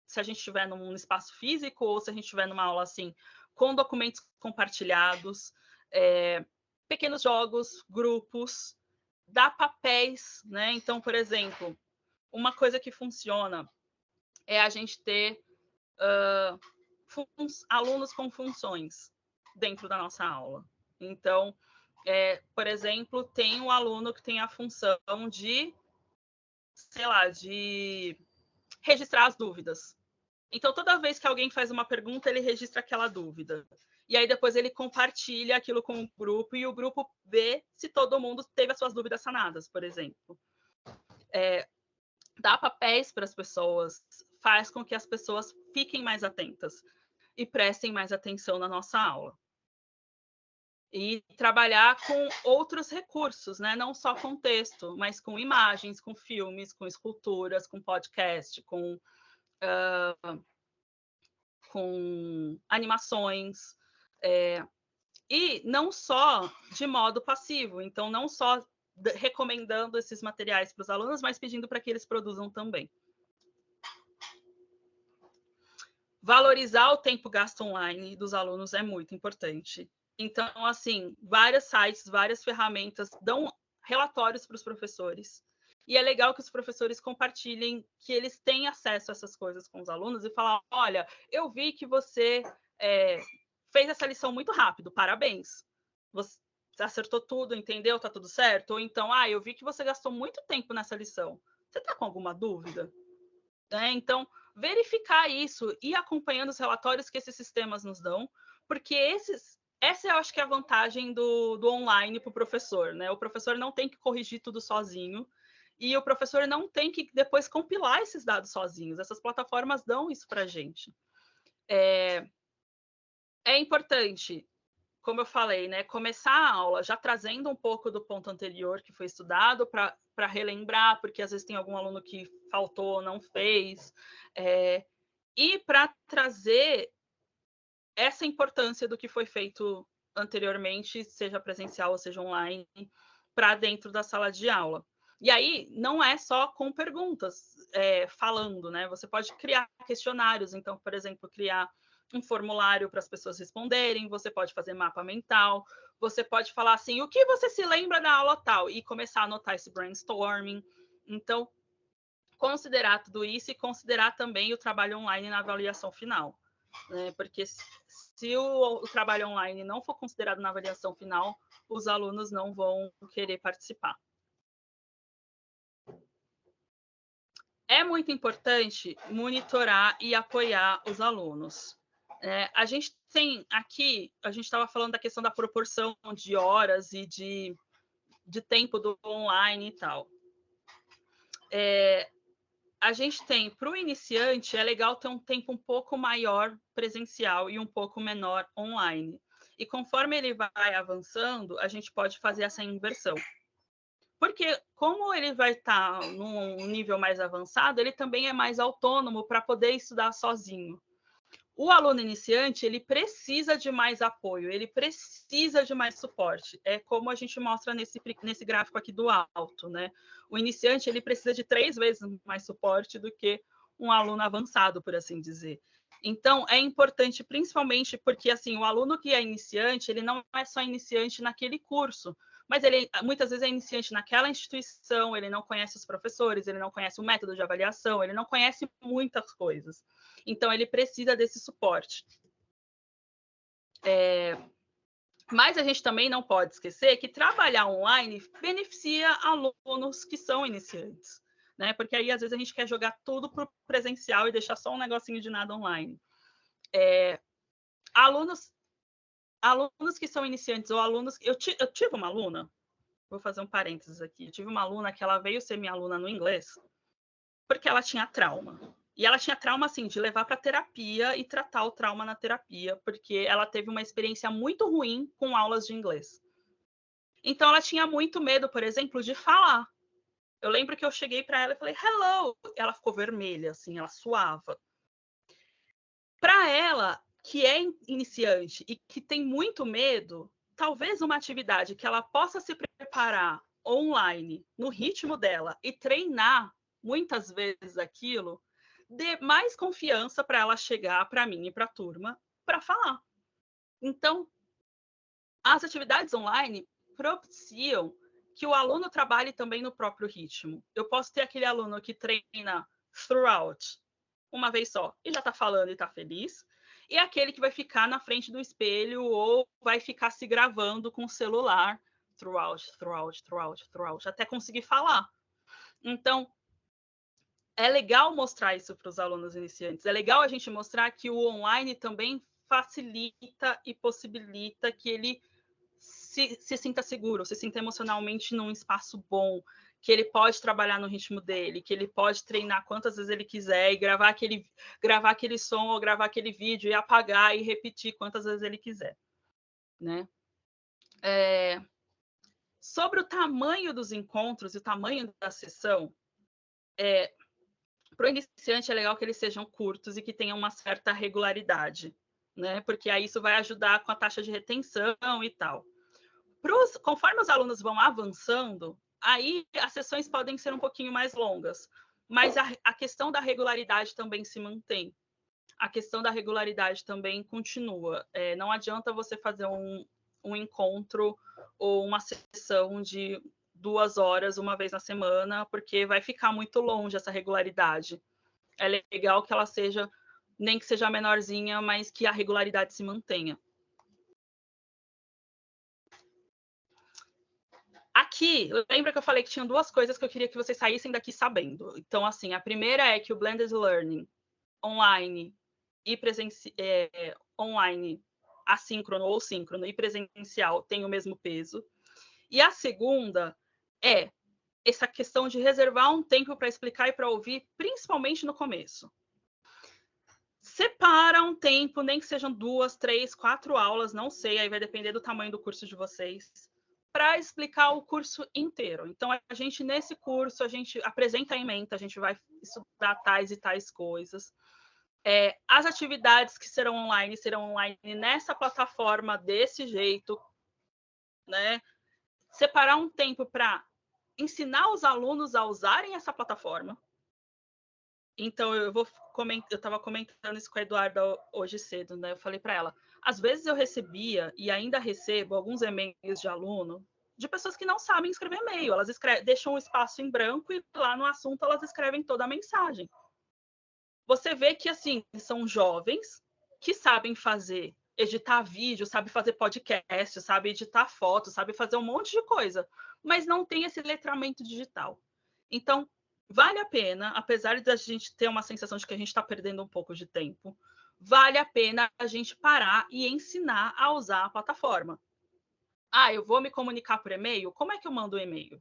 se a gente estiver num espaço físico ou se a gente estiver numa aula assim, com documentos compartilhados, pequenos jogos, grupos, dá papéis, né? Então, por exemplo, uma coisa que funciona é a gente ter alunos com funções dentro da nossa aula. Então, por exemplo, tem um aluno que tem a função de, sei lá, de registrar as dúvidas. Então, toda vez que alguém faz uma pergunta, ele registra aquela dúvida. E aí, depois, ele compartilha aquilo com o grupo e o grupo vê se todo mundo teve as suas dúvidas sanadas, por exemplo. Dá papéis para as pessoas, faz com que as pessoas fiquem mais atentas e prestem mais atenção na nossa aula. E trabalhar com outros recursos, né? Não só com texto, mas com imagens, com filmes, com esculturas, com podcast, com animações, e não só de modo passivo, então não só recomendando esses materiais para os alunos, mas pedindo para que eles produzam também. Valorizar o tempo gasto online dos alunos é muito importante. Então, assim, vários sites, várias ferramentas dão relatórios para os professores. E é legal que os professores compartilhem, que eles têm acesso a essas coisas com os alunos e falar, olha, eu vi que você fez essa lição muito rápido, parabéns. Você acertou tudo, entendeu? Tá tudo certo? Ou então, eu vi que você gastou muito tempo nessa lição. Você tá com alguma dúvida? Então, verificar isso e acompanhando os relatórios que esses sistemas nos dão, porque essa eu acho que é a vantagem do online para o professor, né? O professor não tem que corrigir tudo sozinho e o professor não tem que depois compilar esses dados sozinhos. Essas plataformas dão isso para a gente. É importante, como eu falei, né, começar a aula já trazendo um pouco do ponto anterior que foi estudado para relembrar, porque às vezes tem algum aluno que faltou ou não fez, e para trazer essa importância do que foi feito anteriormente, seja presencial ou seja online, para dentro da sala de aula. E aí, não é só com perguntas, falando, né? Você pode criar questionários, então, por exemplo, criar um formulário para as pessoas responderem, você pode fazer mapa mental, você pode falar assim, o que você se lembra da aula tal? E começar a anotar esse brainstorming. Então, considerar tudo isso e considerar também o trabalho online na avaliação final, né? Porque se o trabalho online não for considerado na avaliação final, os alunos não vão querer participar. É muito importante monitorar e apoiar os alunos. A gente tem aqui, a gente estava falando da questão da proporção de horas e de tempo do online e tal. A gente tem, para o iniciante, é legal ter um tempo um pouco maior presencial e um pouco menor online. E conforme ele vai avançando, a gente pode fazer essa inversão. Porque como ele vai estar num nível mais avançado, ele também é mais autônomo para poder estudar sozinho. O aluno iniciante, ele precisa de mais apoio, ele precisa de mais suporte. É como a gente mostra nesse gráfico aqui do alto, né? O iniciante, ele precisa de 3 vezes mais suporte do que um aluno avançado, por assim dizer. Então, é importante, principalmente porque, assim, o aluno que é iniciante, ele não é só iniciante naquele curso, mas ele muitas vezes é iniciante naquela instituição, ele não conhece os professores, ele não conhece o método de avaliação, ele não conhece muitas coisas. Então, ele precisa desse suporte. Mas a gente também não pode esquecer que trabalhar online beneficia alunos que são iniciantes, né? Porque aí, às vezes, a gente quer jogar tudo para o presencial e deixar só um negocinho de nada online. Alunos que são iniciantes ou alunos... Eu tive uma aluna, vou fazer um parênteses aqui, eu tive uma aluna que ela veio ser minha aluna no inglês porque ela tinha trauma. E ela tinha trauma, assim, de levar para terapia e tratar o trauma na terapia, porque ela teve uma experiência muito ruim com aulas de inglês. Então, ela tinha muito medo, por exemplo, de falar. Eu lembro que eu cheguei para ela e falei, hello! Ela ficou vermelha, assim, ela suava. Para ela, que é iniciante e que tem muito medo, talvez uma atividade que ela possa se preparar online, no ritmo dela, e treinar muitas vezes aquilo, dê mais confiança para ela chegar para mim e para a turma para falar. Então, as atividades online propiciam que o aluno trabalhe também no próprio ritmo. Eu posso ter aquele aluno que treina throughout, uma vez só, e já está falando e está feliz, e aquele que vai ficar na frente do espelho ou vai ficar se gravando com o celular throughout, até conseguir falar. Então, é legal mostrar isso para os alunos iniciantes. É legal a gente mostrar que o online também facilita e possibilita que ele se sinta seguro, se sinta emocionalmente num espaço bom, que ele pode trabalhar no ritmo dele, que ele pode treinar quantas vezes ele quiser e gravar aquele som ou gravar aquele vídeo e apagar e repetir quantas vezes ele quiser, né? Sobre o tamanho dos encontros e o tamanho da sessão, para o iniciante é legal que eles sejam curtos e que tenham uma certa regularidade, né? Porque aí isso vai ajudar com a taxa de retenção e tal. Conforme os alunos vão avançando, aí as sessões podem ser um pouquinho mais longas, mas a questão da regularidade também se mantém. A questão da regularidade também continua. Não adianta você fazer um encontro ou uma sessão de 2 horas uma vez na semana, porque vai ficar muito longe essa regularidade. É legal que ela seja, nem que seja menorzinha, mas que a regularidade se mantenha. Aqui, lembra que eu falei que tinham 2 coisas que eu queria que vocês saíssem daqui sabendo. Então, assim, a primeira é que o Blended Learning online e online, assíncrono ou síncrono e presencial tem o mesmo peso. E a segunda é essa questão de reservar um tempo para explicar e para ouvir, principalmente no começo. Separa um tempo, nem que sejam 2, 3, 4 aulas, não sei, aí vai depender do tamanho do curso de vocês, para explicar o curso inteiro. Então, a gente, nesse curso, a gente apresenta a ementa, a gente vai estudar tais e tais coisas. As atividades que serão online nessa plataforma desse jeito, né? Separar um tempo para ensinar os alunos a usarem essa plataforma. Então, eu estava comentando isso com a Eduarda hoje cedo, né? Eu falei para ela, às vezes eu recebia e ainda recebo alguns e-mails de aluno, de pessoas que não sabem escrever e-mail. Elas deixam um espaço em branco e lá no assunto elas escrevem toda a mensagem. Você vê que, assim, são jovens que sabem editar vídeo, sabe fazer podcast, sabe editar foto, sabe fazer um monte de coisa, mas não tem esse letramento digital. Então, vale a pena, apesar de a gente ter uma sensação de que a gente está perdendo um pouco de tempo, vale a pena a gente parar e ensinar a usar a plataforma. Eu vou me comunicar por e-mail? Como é que eu mando o e-mail?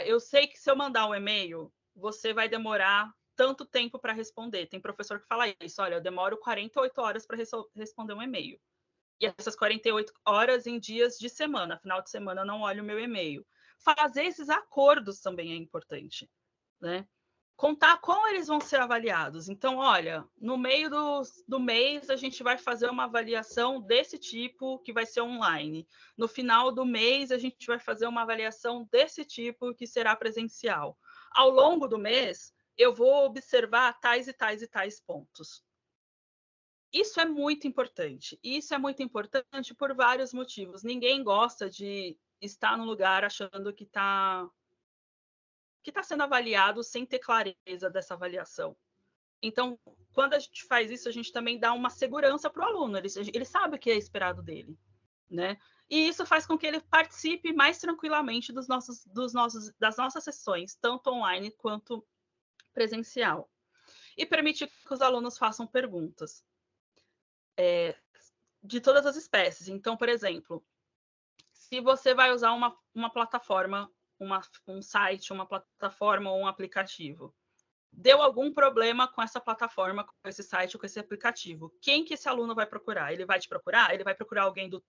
Eu sei que se eu mandar um e-mail, você vai demorar tanto tempo para responder. Tem professor que fala isso, olha, eu demoro 48 horas para responder um e-mail. E essas 48 horas em dias de semana, final de semana eu não olho o meu e-mail. Fazer esses acordos também é importante, né? Contar como eles vão ser avaliados. Então, olha, no meio do mês a gente vai fazer uma avaliação desse tipo que vai ser online. No final do mês a gente vai fazer uma avaliação desse tipo que será presencial. Ao longo do mês, eu vou observar tais e tais e tais pontos. Isso é muito importante. Isso é muito importante por vários motivos. Ninguém gosta de está no lugar achando que está sendo avaliado sem ter clareza dessa avaliação. Então, quando a gente faz isso, a gente também dá uma segurança para o aluno, ele sabe o que é esperado dele, né? E isso faz com que ele participe mais tranquilamente das nossas sessões, tanto online quanto presencial. E permite que os alunos façam perguntas de todas as espécies. Então, por exemplo, se você vai usar uma plataforma, um site, uma plataforma ou um aplicativo, deu algum problema com essa plataforma, com esse site, com esse aplicativo, quem que esse aluno vai procurar? Ele vai te procurar? Ele vai procurar alguém do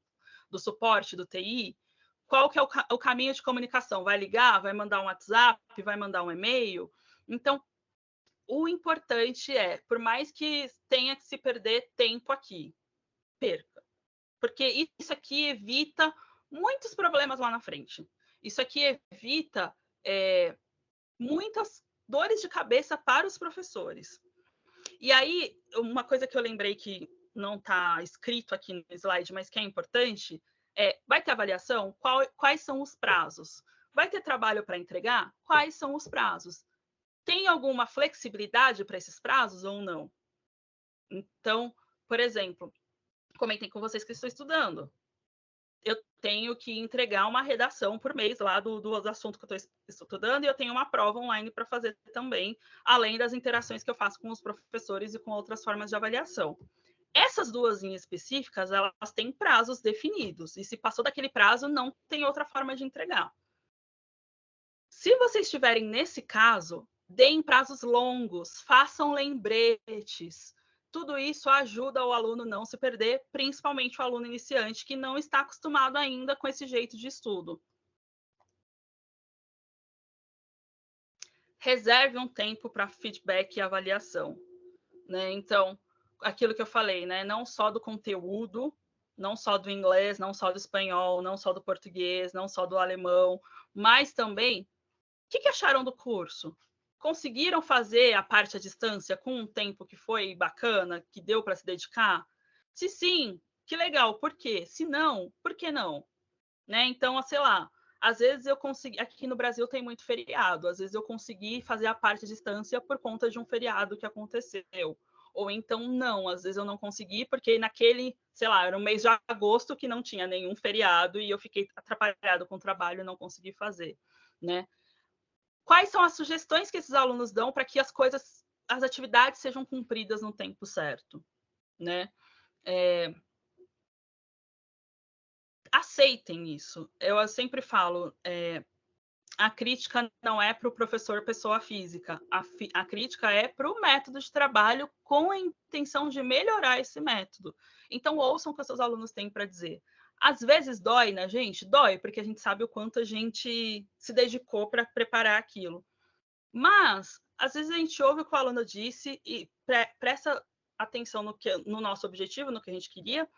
suporte, do TI? Qual que é o caminho de comunicação? Vai ligar? Vai mandar um WhatsApp? Vai mandar um e-mail? Então, o importante é, por mais que tenha que se perder tempo aqui, perca. Porque isso aqui evita muitos problemas lá na frente. Isso aqui evita muitas dores de cabeça para os professores. E aí, uma coisa que eu lembrei que não está escrito aqui no slide, mas que é importante, vai ter avaliação? Quais são os prazos? Vai ter trabalho para entregar? Quais são os prazos? Tem alguma flexibilidade para esses prazos ou não? Então, por exemplo, comentei com vocês que estou estudando. Eu tenho que entregar uma redação por mês lá do assunto que eu estou estudando e eu tenho uma prova online para fazer também, além das interações que eu faço com os professores e com outras formas de avaliação. Essas duas em específicas, elas têm prazos definidos e se passou daquele prazo, não tem outra forma de entregar. Se vocês estiverem nesse caso, deem prazos longos, façam lembretes. Tudo isso ajuda o aluno não se perder, principalmente o aluno iniciante que não está acostumado ainda com esse jeito de estudo. Reserve um tempo para feedback e avaliação, né? Então, aquilo que eu falei, né? Não só do conteúdo, não só do inglês, não só do espanhol, não só do português, não só do alemão, mas também o que acharam do curso? Conseguiram fazer a parte à distância com um tempo que foi bacana, que deu para se dedicar? Se sim, que legal, por quê? Se não, por que não? Né? Então, sei lá, às vezes eu consegui, aqui no Brasil tem muito feriado, às vezes eu consegui fazer a parte à distância por conta de um feriado que aconteceu. Ou então não, às vezes eu não consegui porque naquele, sei lá, era um mês de agosto que não tinha nenhum feriado e eu fiquei atrapalhado com o trabalho e não consegui fazer, né? Quais são as sugestões que esses alunos dão para que as atividades sejam cumpridas no tempo certo, né? Aceitem isso. Eu sempre falo, a crítica não é para o professor pessoa física, a crítica é para o método de trabalho com a intenção de melhorar esse método. Então, ouçam o que os seus alunos têm para dizer. Às vezes dói, né, gente? Dói, porque a gente sabe o quanto a gente se dedicou para preparar aquilo. Mas, às vezes, a gente ouve o que o aluno disse e presta atenção no nosso objetivo, no que a gente queria,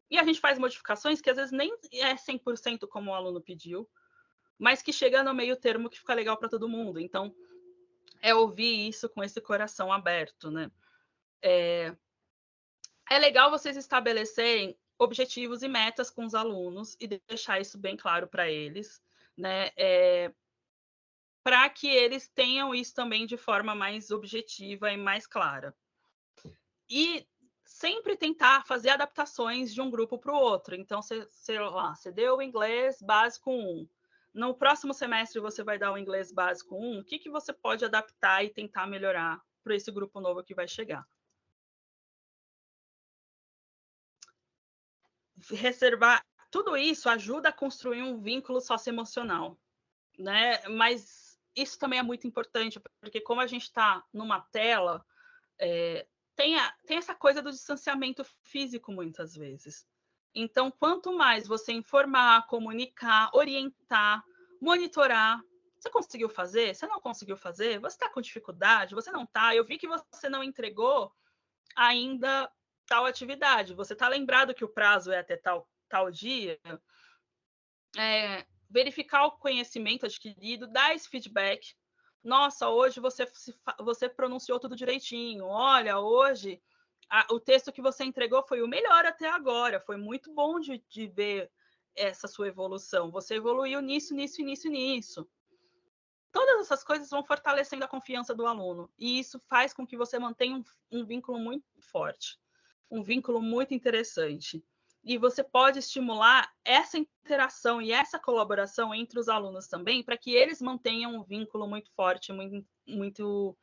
e a gente faz modificações que, às vezes, nem é 100% como o aluno pediu, mas que chega no meio termo que fica legal para todo mundo. Então, é ouvir isso com esse coração aberto, né? É legal vocês estabelecerem objetivos e metas com os alunos e deixar isso bem claro para eles, né? Para que eles tenham isso também de forma mais objetiva e mais clara. E sempre tentar fazer adaptações de um grupo para o outro. Então, você deu o inglês básico 1. No próximo semestre, você vai dar o inglês básico 1. O que você pode adaptar e tentar melhorar para esse grupo novo que vai chegar? Reservar. Tudo isso ajuda a construir um vínculo socioemocional, né? Mas isso também é muito importante, porque como a gente está numa tela, tem essa coisa do distanciamento físico muitas vezes. Então, quanto mais você informar, comunicar, orientar, monitorar, você conseguiu fazer? Você não conseguiu fazer? Você está com dificuldade? Você não está? Eu vi que você não entregou ainda tal atividade. Você está lembrado que o prazo é até tal dia? Verificar o conhecimento adquirido, dar esse feedback. Nossa, hoje você pronunciou tudo direitinho. Olha, hoje o texto que você entregou foi o melhor até agora. Foi muito bom de ver essa sua evolução. Você evoluiu nisso, nisso, nisso, nisso. Todas essas coisas vão fortalecendo a confiança do aluno. E isso faz com que você mantenha um vínculo muito forte, um vínculo muito interessante. E você pode estimular essa interação e essa colaboração entre os alunos também, para que eles mantenham um vínculo muito forte, muito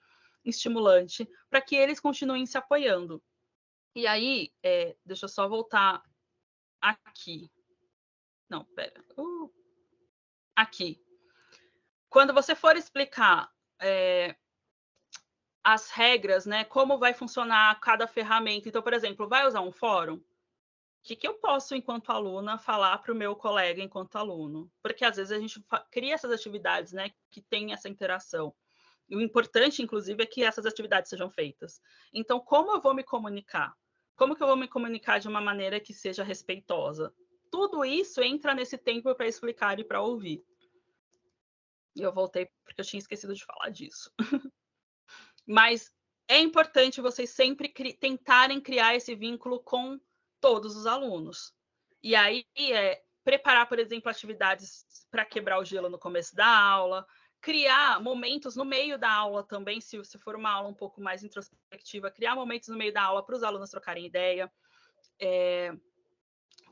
estimulante, para que eles continuem se apoiando. E aí, deixa eu só voltar aqui. Não, pera. Aqui. Quando você for explicar as regras, né, como vai funcionar cada ferramenta. Então, por exemplo, vai usar um fórum? O que eu posso, enquanto aluna, falar para o meu colega enquanto aluno? Porque às vezes a gente cria essas atividades, né, que tem essa interação. E o importante, inclusive, é que essas atividades sejam feitas. Então, como eu vou me comunicar? Como que eu vou me comunicar de uma maneira que seja respeitosa? Tudo isso entra nesse tempo para explicar e para ouvir. E eu voltei porque eu tinha esquecido de falar disso. Mas é importante vocês sempre tentarem criar esse vínculo com todos os alunos. E aí, preparar, por exemplo, atividades para quebrar o gelo no começo da aula, criar momentos no meio da aula também, se for uma aula um pouco mais introspectiva, criar momentos no meio da aula para os alunos trocarem ideia,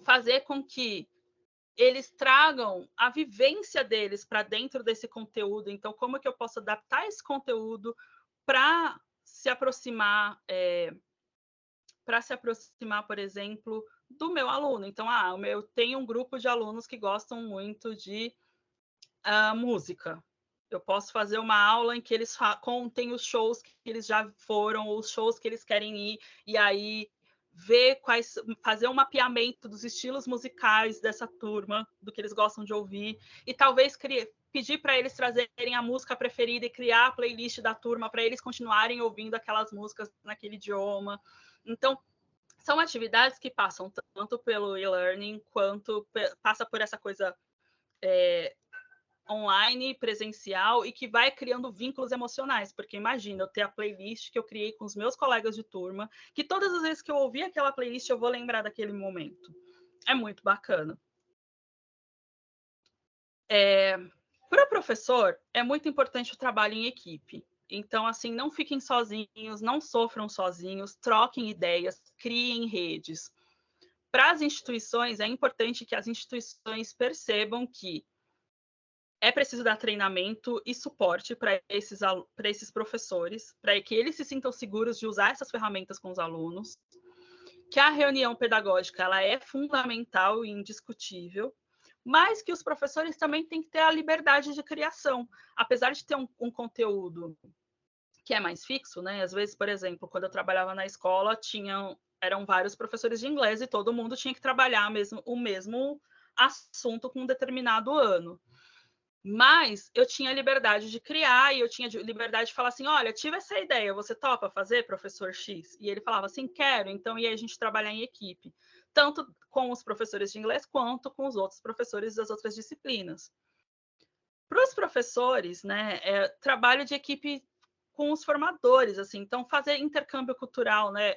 fazer com que eles tragam a vivência deles para dentro desse conteúdo. Então, como que eu posso adaptar esse conteúdo para se aproximar, por exemplo, do meu aluno. Então, eu tenho um grupo de alunos que gostam muito de música. Eu posso fazer uma aula em que eles contem os shows que eles já foram, ou os shows que eles querem ir, e aí fazer um mapeamento dos estilos musicais dessa turma, do que eles gostam de ouvir, e talvez pedir para eles trazerem a música preferida e criar a playlist da turma para eles continuarem ouvindo aquelas músicas naquele idioma. Então, são atividades que passam tanto pelo e-learning quanto passa por essa coisa online, presencial, e que vai criando vínculos emocionais, porque imagina eu ter a playlist que eu criei com os meus colegas de turma, que todas as vezes que eu ouvir aquela playlist eu vou lembrar daquele momento. É muito bacana. Para o professor, é muito importante o trabalho em equipe. Então, assim, não fiquem sozinhos, não sofram sozinhos, troquem ideias, criem redes. Para as instituições, é importante que as instituições percebam que é preciso dar treinamento e suporte para esses professores, para que eles se sintam seguros de usar essas ferramentas com os alunos, que a reunião pedagógica ela é fundamental e indiscutível, mas que os professores também têm que ter a liberdade de criação. Apesar de ter um conteúdo que é mais fixo, né? Às vezes, por exemplo, quando eu trabalhava na escola, eram vários professores de inglês e todo mundo tinha que trabalhar o mesmo assunto com um determinado ano. Mas eu tinha liberdade de criar e eu tinha liberdade de falar assim, olha, tive essa ideia, você topa fazer, professor X? E ele falava assim, quero. Então, e aí a gente trabalhar em equipe, tanto com os professores de inglês quanto com os outros professores das outras disciplinas. Para os professores, né, trabalho de equipe com os formadores, assim, então fazer intercâmbio cultural, né?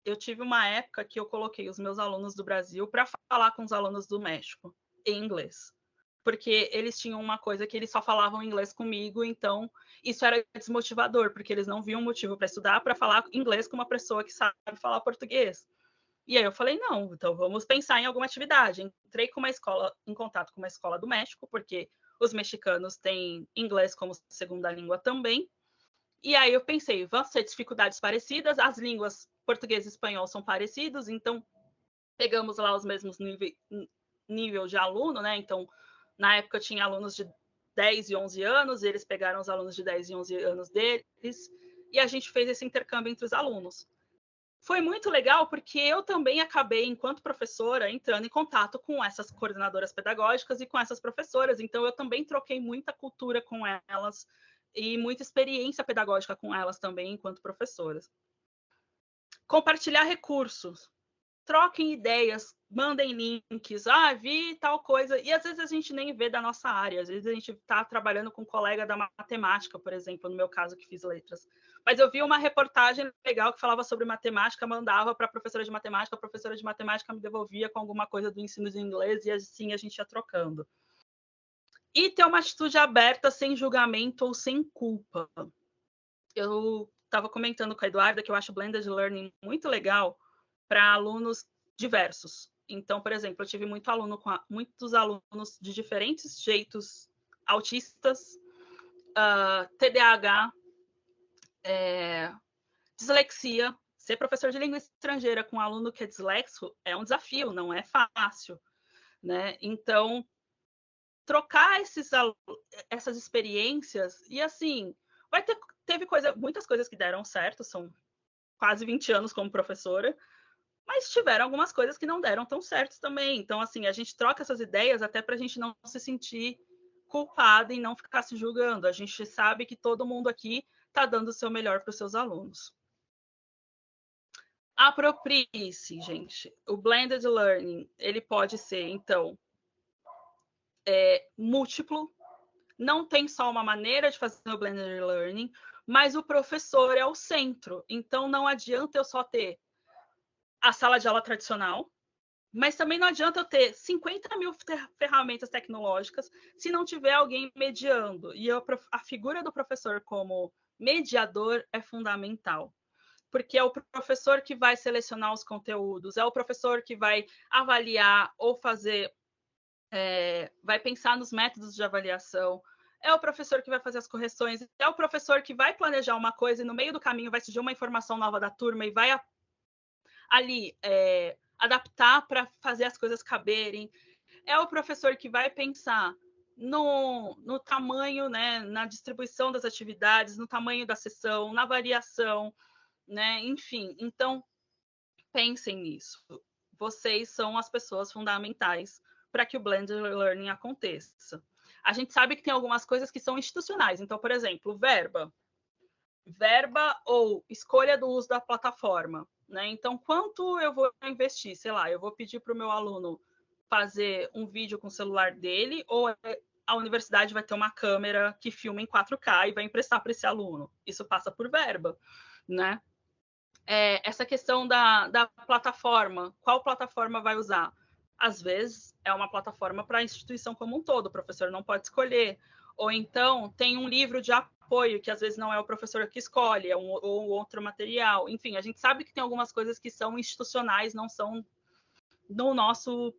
Eu tive uma época que eu coloquei os meus alunos do Brasil para falar com os alunos do México em inglês. Porque eles tinham uma coisa que eles só falavam inglês comigo, então isso era desmotivador, porque eles não viam motivo para estudar para falar inglês com uma pessoa que sabe falar português. E aí eu falei, não, então vamos pensar em alguma atividade. Entrei em contato com uma escola do México, porque os mexicanos têm inglês como segunda língua também. E aí eu pensei, vão ser dificuldades parecidas, as línguas português e espanhol são parecidos, então pegamos lá os mesmos nível de aluno, né? Então, na época eu tinha alunos de 10 e 11 anos, eles pegaram os alunos de 10 e 11 anos deles, e a gente fez esse intercâmbio entre os alunos. Foi muito legal porque eu também acabei, enquanto professora, entrando em contato com essas coordenadoras pedagógicas e com essas professoras. Então, eu também troquei muita cultura com elas e muita experiência pedagógica com elas também, enquanto professoras. Compartilhar recursos. troquem ideias, mandem links, vi tal coisa, e às vezes a gente nem vê da nossa área, às vezes a gente está trabalhando com um colega da matemática, por exemplo, no meu caso que fiz letras, mas eu vi uma reportagem legal que falava sobre matemática, mandava para a professora de matemática me devolvia com alguma coisa do ensino de inglês, e assim a gente ia trocando. E ter uma atitude aberta, sem julgamento ou sem culpa. Eu estava comentando com a Eduarda que eu acho o Blended Learning muito legal para alunos diversos. Então, por exemplo, eu tive muitos alunos de diferentes jeitos, autistas, TDAH, dislexia. Ser professor de língua estrangeira com um aluno que é dislexo é um desafio, não é fácil, né? Então, trocar essas experiências e, assim, teve muitas coisas que deram certo, são quase 20 anos como professora, mas tiveram algumas coisas que não deram tão certo também. Então, assim, a gente troca essas ideias até para a gente não se sentir culpada e não ficar se julgando. A gente sabe que todo mundo aqui está dando o seu melhor para os seus alunos. Aproprie-se, gente. O Blended Learning, ele pode ser, então, múltiplo. Não tem só uma maneira de fazer o Blended Learning, mas o professor é o centro. Então, não adianta eu só ter a sala de aula tradicional, mas também não adianta eu ter 50 mil ferramentas tecnológicas se não tiver alguém mediando. E a figura do professor como mediador é fundamental, porque é o professor que vai selecionar os conteúdos, é o professor que vai avaliar ou fazer, vai pensar nos métodos de avaliação, é o professor que vai fazer as correções, é o professor que vai planejar uma coisa e no meio do caminho vai surgir uma informação nova da turma e vai ali adaptar para fazer as coisas caberem. É o professor que vai pensar no tamanho, né, na distribuição das atividades, no tamanho da sessão, na variação, né, enfim. Então, pensem nisso. Vocês são as pessoas fundamentais para que o Blended Learning aconteça. A gente sabe que tem algumas coisas que são institucionais. Então, por exemplo, verba ou escolha do uso da plataforma, né? Então, quanto eu vou investir? Sei lá, eu vou pedir para o meu aluno fazer um vídeo com o celular dele, ou a universidade vai ter uma câmera que filma em 4K e vai emprestar para esse aluno. Isso passa por verba, né? Essa questão da plataforma, qual plataforma vai usar? Às vezes, é uma plataforma para a instituição como um todo, o professor não pode escolher. Ou então, tem um livro de apoio, que às vezes não é o professor que escolhe, ou outro material. Enfim, a gente sabe que tem algumas coisas que são institucionais, não estão no nosso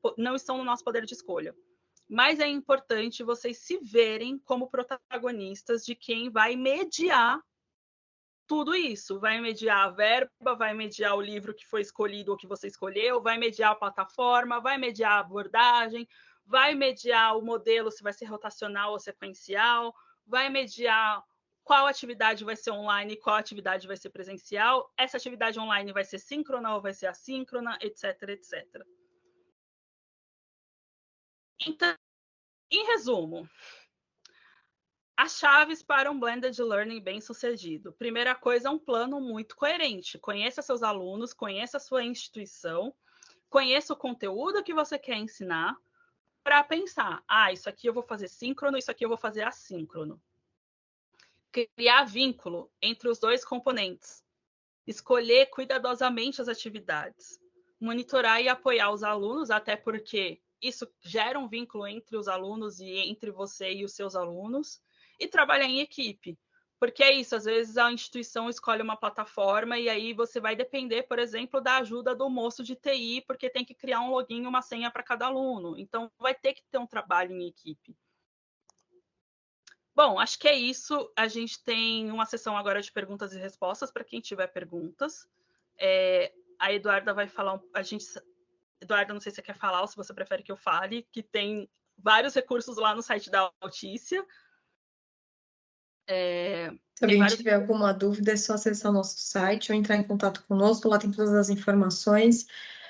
poder de escolha. Mas é importante vocês se verem como protagonistas de quem vai mediar tudo isso. Vai mediar a verba, vai mediar o livro que foi escolhido ou que você escolheu, vai mediar a plataforma, vai mediar a abordagem, vai mediar o modelo, se vai ser rotacional ou sequencial, vai mediar qual atividade vai ser online e qual atividade vai ser presencial, essa atividade online vai ser síncrona ou vai ser assíncrona, etc, etc. Então, em resumo, as chaves para um Blended Learning bem-sucedido. Primeira coisa, um plano muito coerente. Conheça seus alunos, conheça a sua instituição, conheça o conteúdo que você quer ensinar, para pensar, isso aqui eu vou fazer síncrono, isso aqui eu vou fazer assíncrono. Criar vínculo entre os dois componentes. Escolher cuidadosamente as atividades. Monitorar e apoiar os alunos, até porque isso gera um vínculo entre os alunos e entre você e os seus alunos. E trabalhar em equipe. Porque é isso, às vezes a instituição escolhe uma plataforma e aí você vai depender, por exemplo, da ajuda do moço de TI, porque tem que criar um login e uma senha para cada aluno. Então, vai ter que ter um trabalho em equipe. Bom, acho que é isso. A gente tem uma sessão agora de perguntas e respostas para quem tiver perguntas. A Eduarda vai falar... Eduarda, não sei se você quer falar ou se você prefere que eu fale, que tem vários recursos lá no site da Altícia. Se alguém tiver alguma dúvida, é só acessar o nosso site ou entrar em contato conosco, lá tem todas as informações.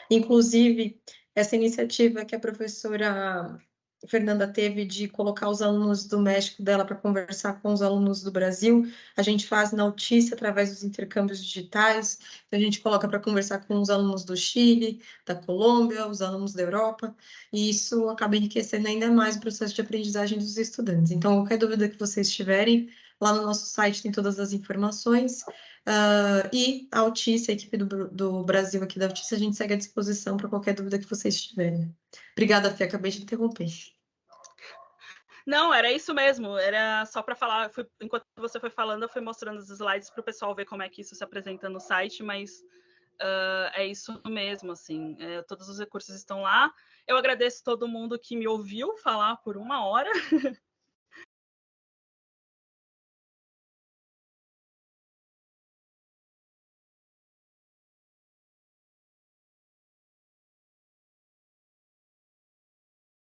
Inclusive, essa iniciativa que a professora Fernanda teve de colocar os alunos do México dela para conversar com os alunos do Brasil. A gente faz na Altice através dos intercâmbios digitais. A gente coloca para conversar com os alunos do Chile, da Colômbia, os alunos da Europa, e isso acaba enriquecendo ainda mais o processo de aprendizagem dos estudantes. Então, qualquer dúvida que vocês tiverem, lá no nosso site tem todas as informações. E a Altice, a equipe do Brasil aqui da Altice, a gente segue à disposição para qualquer dúvida que vocês tiverem. Obrigada, Fê, acabei de interromper. Não, era isso mesmo, era só para falar, enquanto você foi falando, eu fui mostrando os slides para o pessoal ver como é que isso se apresenta no site, mas é isso mesmo, assim, todos os recursos estão lá. Eu agradeço todo mundo que me ouviu falar por 1 hora.